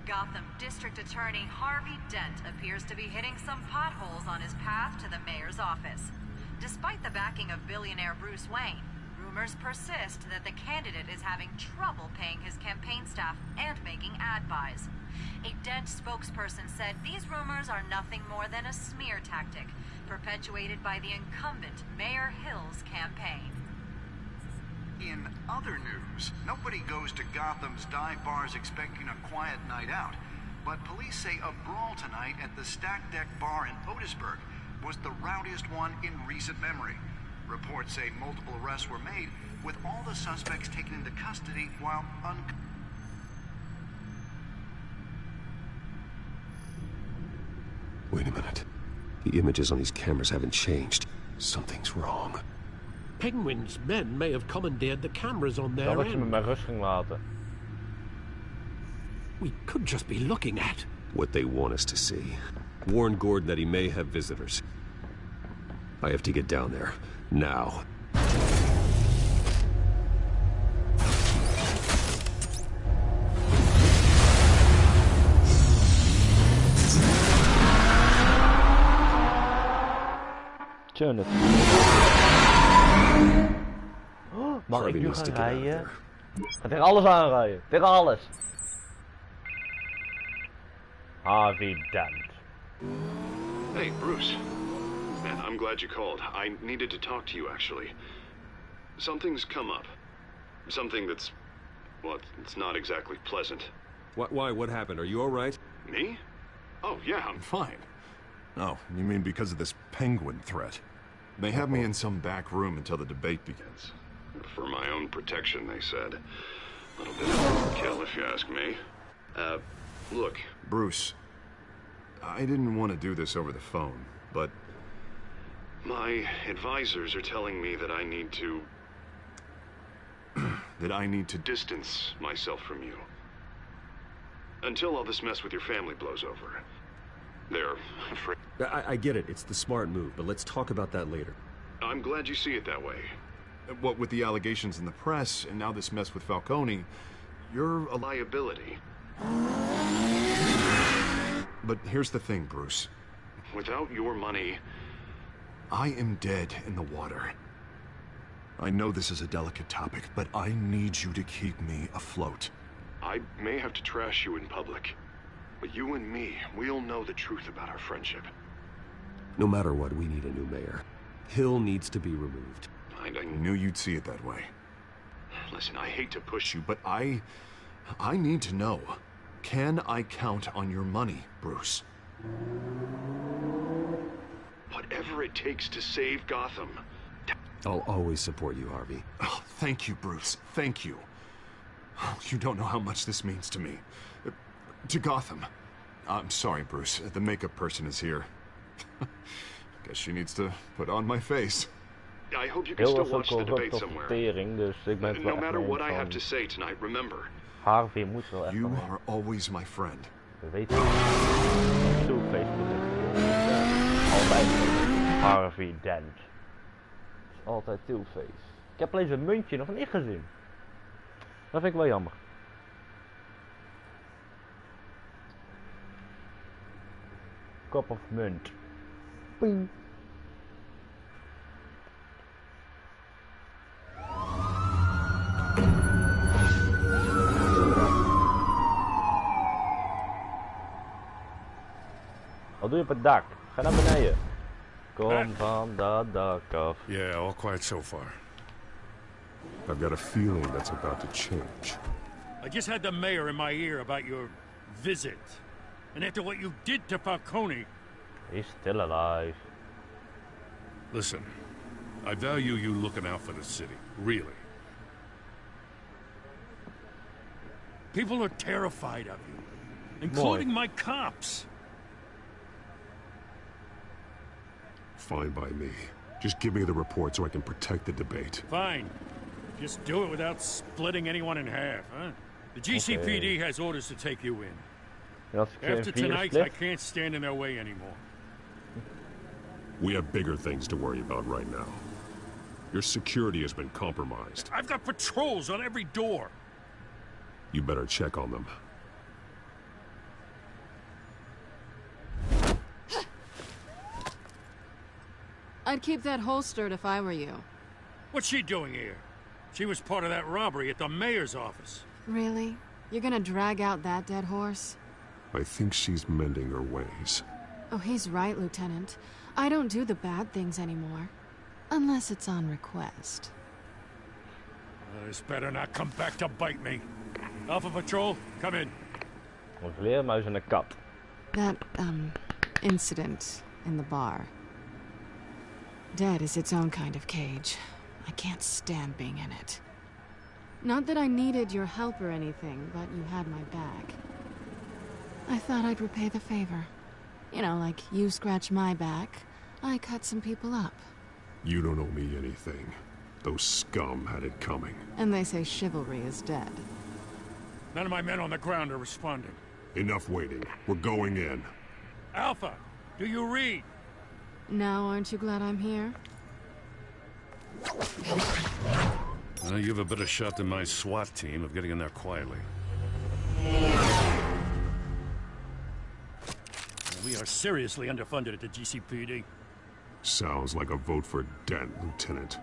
Gotham District Attorney Harvey Dent appears to be hitting some potholes on his path to the mayor's office. Despite the backing of billionaire Bruce Wayne, rumors persist that the candidate is having trouble paying his campaign staff and making ad buys. A Dent spokesperson said these rumors are nothing more than a smear tactic, perpetuated by the incumbent Mayor Hill's campaign. In other news, nobody goes to Gotham's dive bars expecting a quiet night out. But police say a brawl tonight at the Stack Deck Bar in Otisburg was the rowdiest one in recent memory. Reports say multiple arrests were made, with all the suspects taken into custody while Wait a minute. The images on these cameras haven't changed. Something's wrong. Penguin's men may have commandeered the cameras on their Dat je me end. maar rust ging laten. We could just be looking at What they want us to see. Warn Gordon that he may have visitors. I have to get down there. Now. Turn it. Oh, mag ik nu gaan rijden? Ga tegen alles aanrijden. Tegen alles. Harvey Dent. Hey, Bruce. Man, I'm glad you called. I needed to talk to you, actually. Something's come up. Something that's... well, it's not exactly pleasant. Why? What happened? Are you all right? Me? Oh, yeah, I'm fine. Oh, you mean because of this penguin threat? They have me in some back room until the debate begins. For my own protection, they said. A little bit of overkill, if you ask me. Look. Bruce, I didn't want to do this over the phone, but... My advisors are telling me that I need to... that I need to distance myself from you. Until all this mess with your family blows over. They're afraid... I get it. It's the smart move, but let's talk about that later. I'm glad you see it that way. What with the allegations in the press, and now this mess with Falcone, you're a liability. But here's the thing, Bruce. Without your money... I am dead in the water. I know this is a delicate topic, but I need you to keep me afloat. I may have to trash you in public, but you and me, we'll know the truth about our friendship. No matter what, we need a new mayor. Hill needs to be removed. I knew you'd see it that way. Listen, I hate to push you, but I need to know. Can I count on your money, Bruce? Whatever it takes to save Gotham. I'll always support you, Harvey. Oh, thank you, Bruce. Thank you. You don't know how much this means to me. To Gotham. I'm sorry, Bruce. The makeup person is here. Guess she needs to put on my face. I hope you can still watch the debate somewhere. Dus ik ben No matter what I have to say tonight, remember. Harvey moet wel echt. You are always my friend. We weten zo Facebook. Altijd Harvey Dent. Altijd Two-Face. Ik heb alleen zijn muntje nog niet gezien. Dat vind ik wel jammer. Kop of munt. Ping. Wat doe je op het dak? Ga naar beneden. Kom van dat dak af. Yeah, all quiet so far. I've got a feeling that's about to change. I just had the mayor in my ear about your visit. And after what you did to Falcone... He's still alive. Listen, I value you looking out for the city. Really. People are terrified of you. Including my cops. Fine by me. Just give me the report so I can protect the debate. Fine. Just do it without splitting anyone in half, huh? The GCPD has orders to take you in. After tonight, I can't stand in their way anymore. We have bigger things to worry about right now. Your security has been compromised. I've got patrols on every door. You better check on them. I'd keep that holstered if I were you. What's she doing here? She was part of that robbery at the mayor's office. Really? You're gonna drag out that dead horse? I think she's mending her ways. Oh, he's right, Lieutenant. I don't do the bad things anymore. Unless it's on request. This better not come back to bite me. Alpha Patrol, come in. Een vleermuis en een kat. That, incident in the bar. Dead is its own kind of cage. I can't stand being in it. Not that I needed your help or anything, but you had my back. I thought I'd repay the favor. You know, like you scratch my back, I cut some people up. You don't owe me anything. Those scum had it coming. And they say chivalry is dead. None of my men on the ground are responding. Enough waiting. We're going in. Alpha, do you read? Now, aren't you glad I'm here? Well, you have a better shot than my SWAT team of getting in there quietly. We are seriously underfunded at the GCPD. Sounds like a vote for Dent, Lieutenant.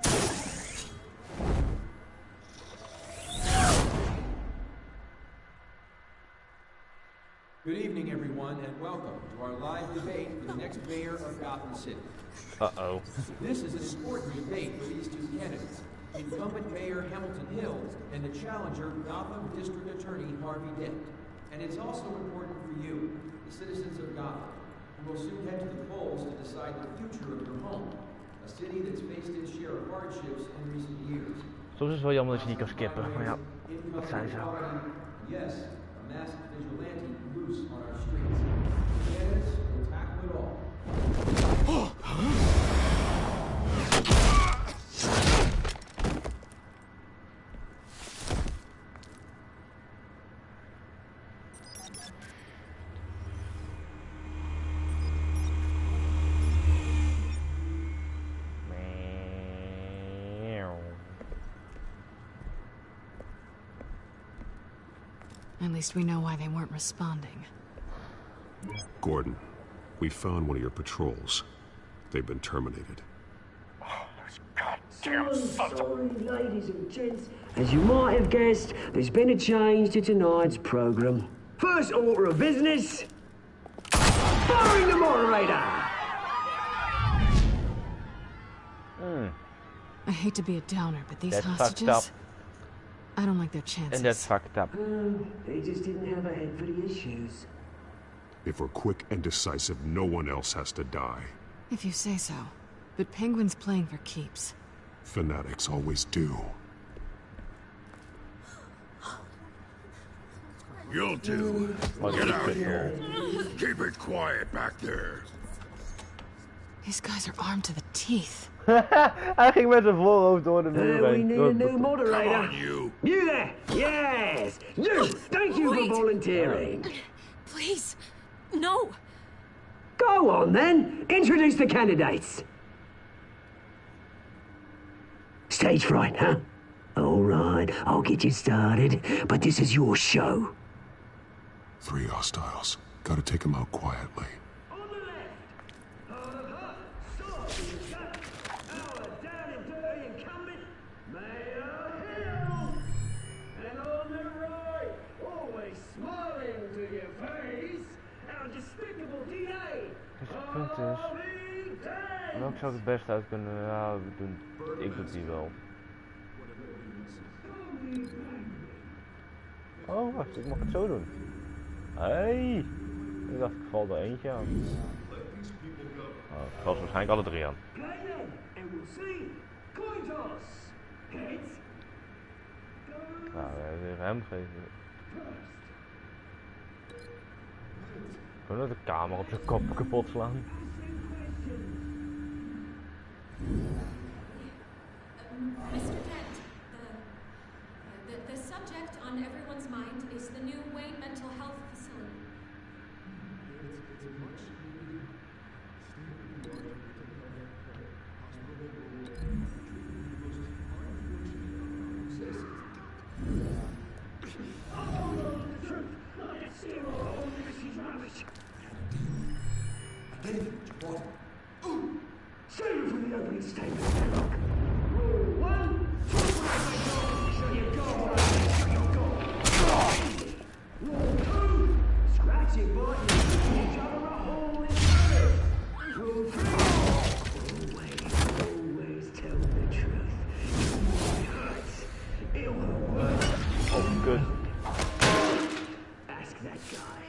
Good evening, everyone, and welcome to our live debate for the next mayor of Gotham City. Uh-oh. This is an important debate for these two candidates, incumbent Mayor Hamilton Hill and the challenger Gotham District Attorney Harvey Dent. And it's also important for you, the citizens of Gotham, who will soon head to the polls to decide the future of your home, a city that's faced its share of hardships in recent years. Soms is het wel jammer dat je niet kan skippen, maar ja, dat zijn ze ook. Yes, a masked vigilante loose on our streets. Candidates will tackle it all. At least we know why they weren't responding. Gordon, we found one of your patrols. They've been terminated. Sorry, ladies and gents. As you might have guessed, there's been a change to tonight's program. First order of business, firing the moderator! I hate to be a downer, but these That's hostages... fucked up. I don't like their chances. And that's fucked up. They just didn't have a head for the issues. If we're quick and decisive, no one else has to die. If you say so. But Penguin's playing for keeps. Fanatics always do. You'll do. Get out here. Keep it quiet back there. These guys are armed to the teeth. Hij ging met zijn voorhoofd door de muur We heen. need a new moderator. Come on, you. You there! Yes! You! Thank you for volunteering. Please, no. Go on then. Introduce the candidates. Stage fright, huh? All right, I'll get you started, but this is your show. 3 hostiles. Gotta take them out quietly. Dus het punt is, welke zou ik het best uit kunnen doen? Ik doe die wel. Oh, wacht, ik mag het zo doen. Hey! Ik dacht, ik val er eentje aan. Oh, ik val waarschijnlijk alle 3 aan. Nou, even hem geven. Kunnen we de kamer op zijn kop kapot slaan? Mr. Dent, the subject on everyone's mind is the new Wayne Mental Health Facility. Save it for the opening statement. Rule 1. Show your goal. Show your goal. Rule 2. Scratch your butt and each other a hole in the Rule 3. Always tell the truth. It hurts. It won't work. Oh, good. Ask that guy.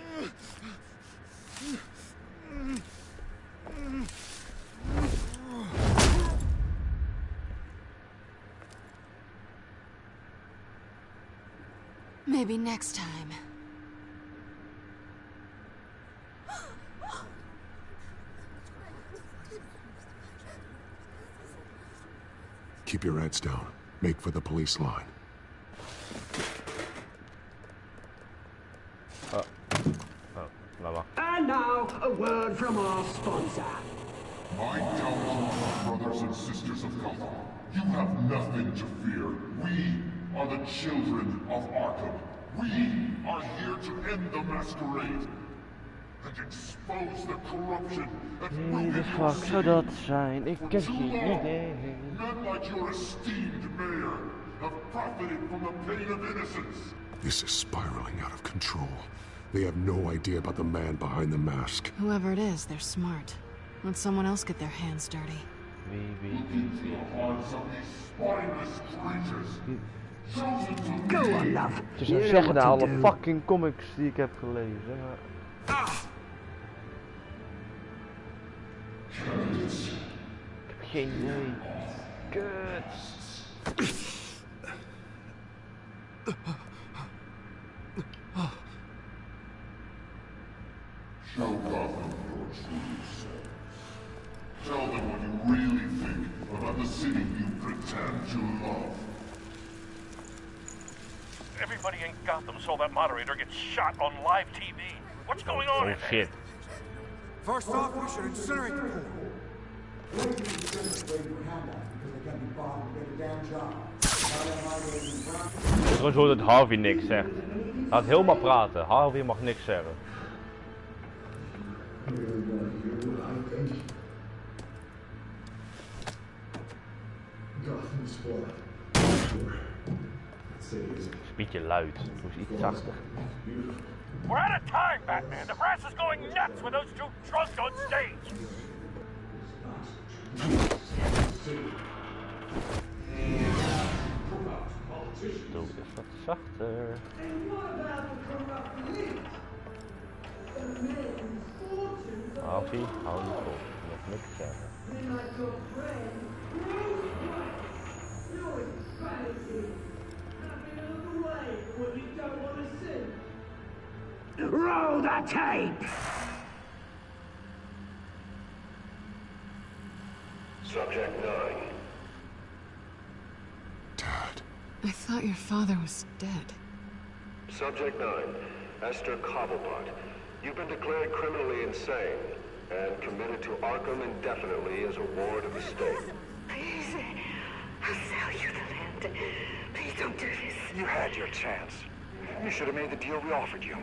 Maybe next time. Keep your heads down. Make for the police line. And now, a word from our sponsor. My talented brothers and sisters of Gotham, you have nothing to fear. We are the children of Arkham. We are here to end the masquerade and expose the corruption that Wie de fuck zou dat zijn? Ik heb geen idee. men like your esteemed mayor have profited from the pain of innocence. This is spiraling out of control. They have no idea about the man behind the mask. Whoever it is, they're smart. Let someone else get their hands dirty. Look into the hearts of these spineless creatures. Go on, love. Je zou zeggen de alle fucking comics die ik heb gelezen. Ik heb geen idee. Kut. Show Gotham your true self. Tell them what you really think about the city you pretend to love. Everybody in Gotham saw that moderator get shot on live TV. What's going on in there? Shit. First off, we should incinerate the pool. Het is gewoon zo dat Harvey niks zegt. Laat helemaal praten. Harvey mag niks zeggen. Het is een beetje luid. Doe eens iets zachter. We're out of time, Batman. The press is going nuts with those two drunks on stage. Doe eens wat zachter. Harvey, hou je vol. Je mag niks zeggen. Roll the tape! Subject 9. Dad. I thought your father was dead. Subject 9. Esther Cobblepot. You've been declared criminally insane and committed to Arkham indefinitely as a ward of the state. Please, I'll sell you. You had your chance. You should have made the deal we offered you.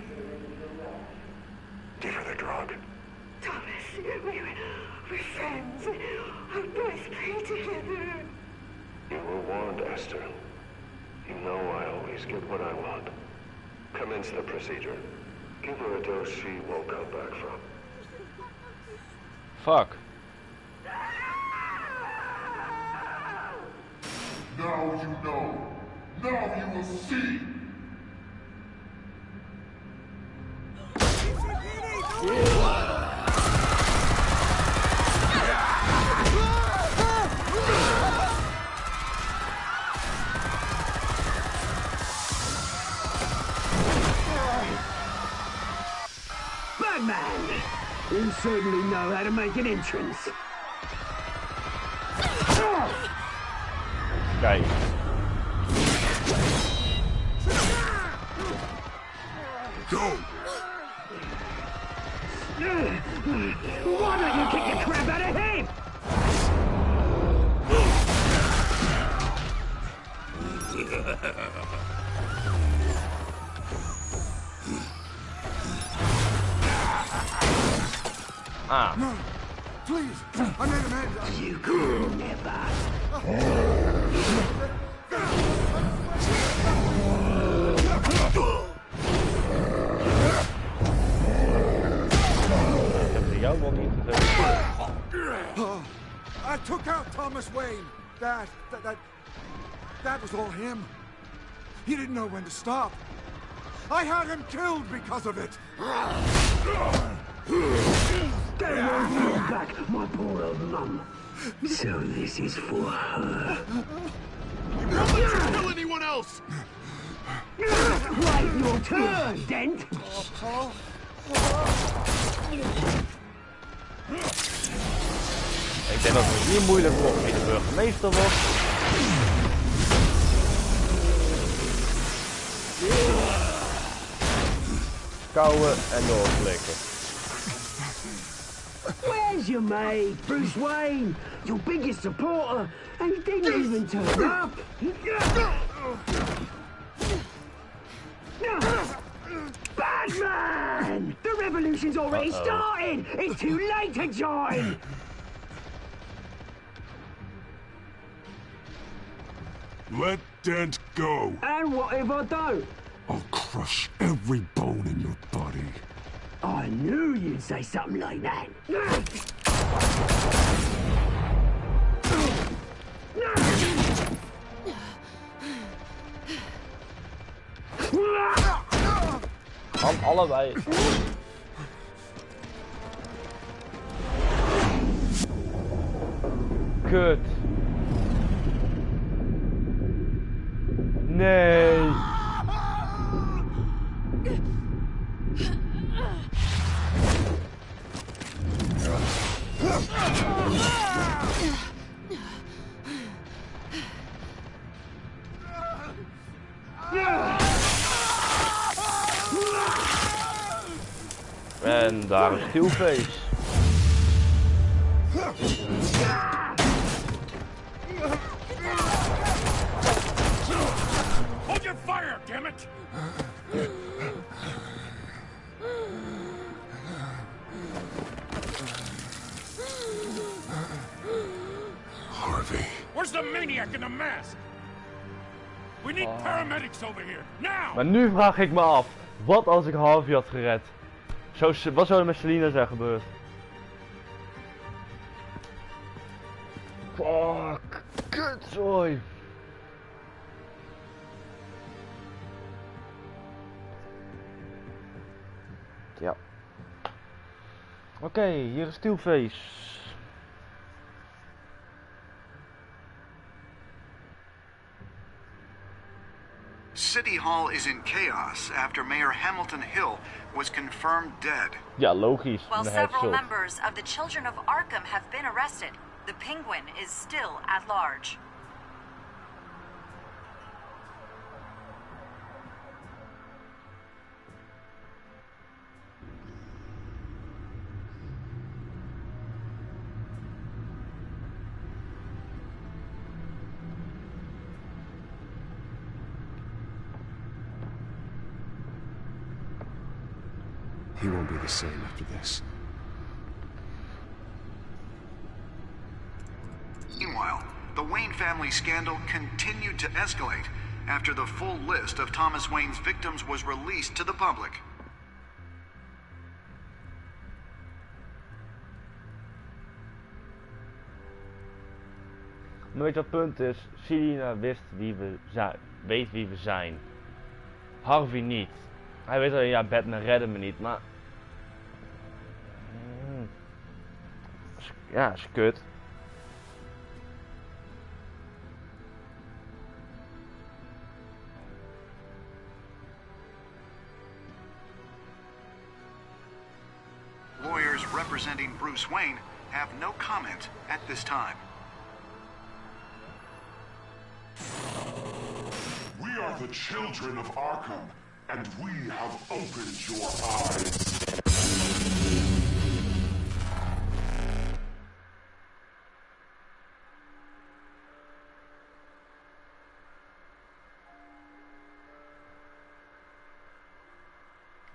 Give her the drug. Thomas, we're friends. Our boys play together. You were warned, Esther. You know I always get what I want. Commence the procedure. Give her a dose she won't come back from. Fuck. Now you know. Now you will see. Batman! You certainly know how to make an entrance. Kijk. Go! Why don't you kick the crap out of him? Ah. No, please, I made a man. You could never. I took out Thomas Wayne. That was all him. He didn't know when to stop. I had him killed because of it. Don't worry back, my poor old mum. So this is for her. Don't let you kill anyone else! Wait your turn, Dent! Ik denk dat het hier moeilijk wordt wie de burgemeester wordt. Kouwen en doorklikken. Where's your mate, Bruce Wayne? Your biggest supporter, and he didn't even turn up. Batman! The revolution's already started! It's too late to join! Let Dent go. And what if I don't? I'll crush every bone in your body. I knew you'd say something like that. Van allebei. Kut. Nee. En daar is Two-Face. Hold your fire, damn it! Harvey. Where's the maniac in the mask? We need paramedics over here, now! Maar nu vraag ik me af, wat als ik Harvey had gered? Wat zou er met Selina zijn gebeurd? Fuck, kutzooi. Ja. Oké, hier is Two-Face. City Hall is in chaos after Mayor Hamilton Hill was confirmed dead. Ja, logisch. While several members of the Children of Arkham have been arrested, the Penguin is still at large. He won't be the same after this. Meanwhile, the Wayne family scandal continued to escalate after the full list of Thomas Wayne's victims was released to the public. Maar weet je wat het punt is? Selina weet wie we zijn. Harvey niet. Hij weet alleen, ja, Batman redde me niet, maar... Ja, is kut. Lawyers representing Bruce Wayne have no comment at this time. We are the children of Arkham, and we have opened your eyes.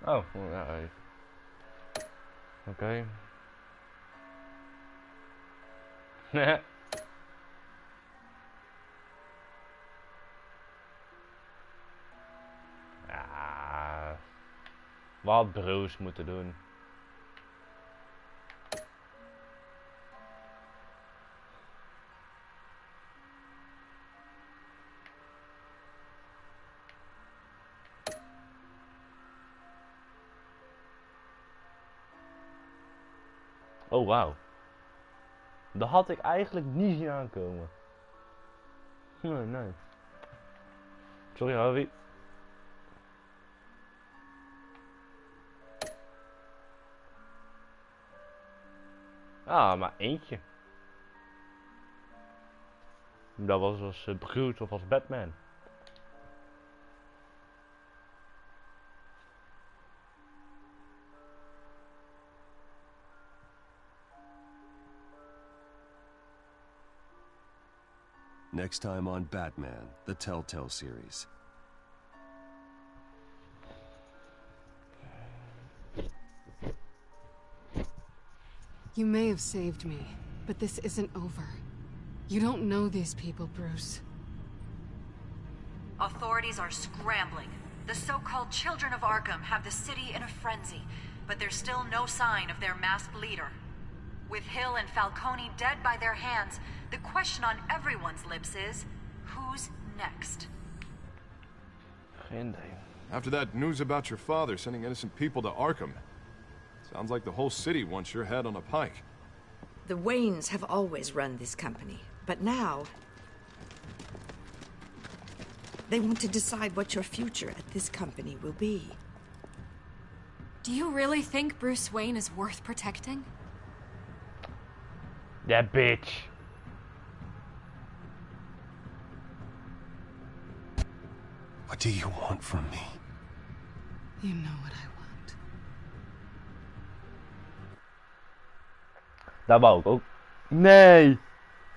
Oh, well, okay. Ja, wat Bruce moeten doen. Oh, wauw. Dat had ik eigenlijk niet zien aankomen. Nee. Sorry, Harvey. Ah, maar eentje. Dat was als Bruce of als Batman. Next time on Batman, the Telltale series. You may have saved me, but this isn't over. You don't know these people, Bruce. Authorities are scrambling. The so-called Children of Arkham have the city in a frenzy, but there's still no sign of their masked leader. With Hill and Falcone dead by their hands, the question on everyone's lips is, who's next? After that news about your father sending innocent people to Arkham, sounds like the whole city wants your head on a pike. The Waynes have always run this company, but now they want to decide what your future at this company will be. Do you really think Bruce Wayne is worth protecting? That bitch. What do you want from me? You know what I want. Daar wou ik ook. Nee!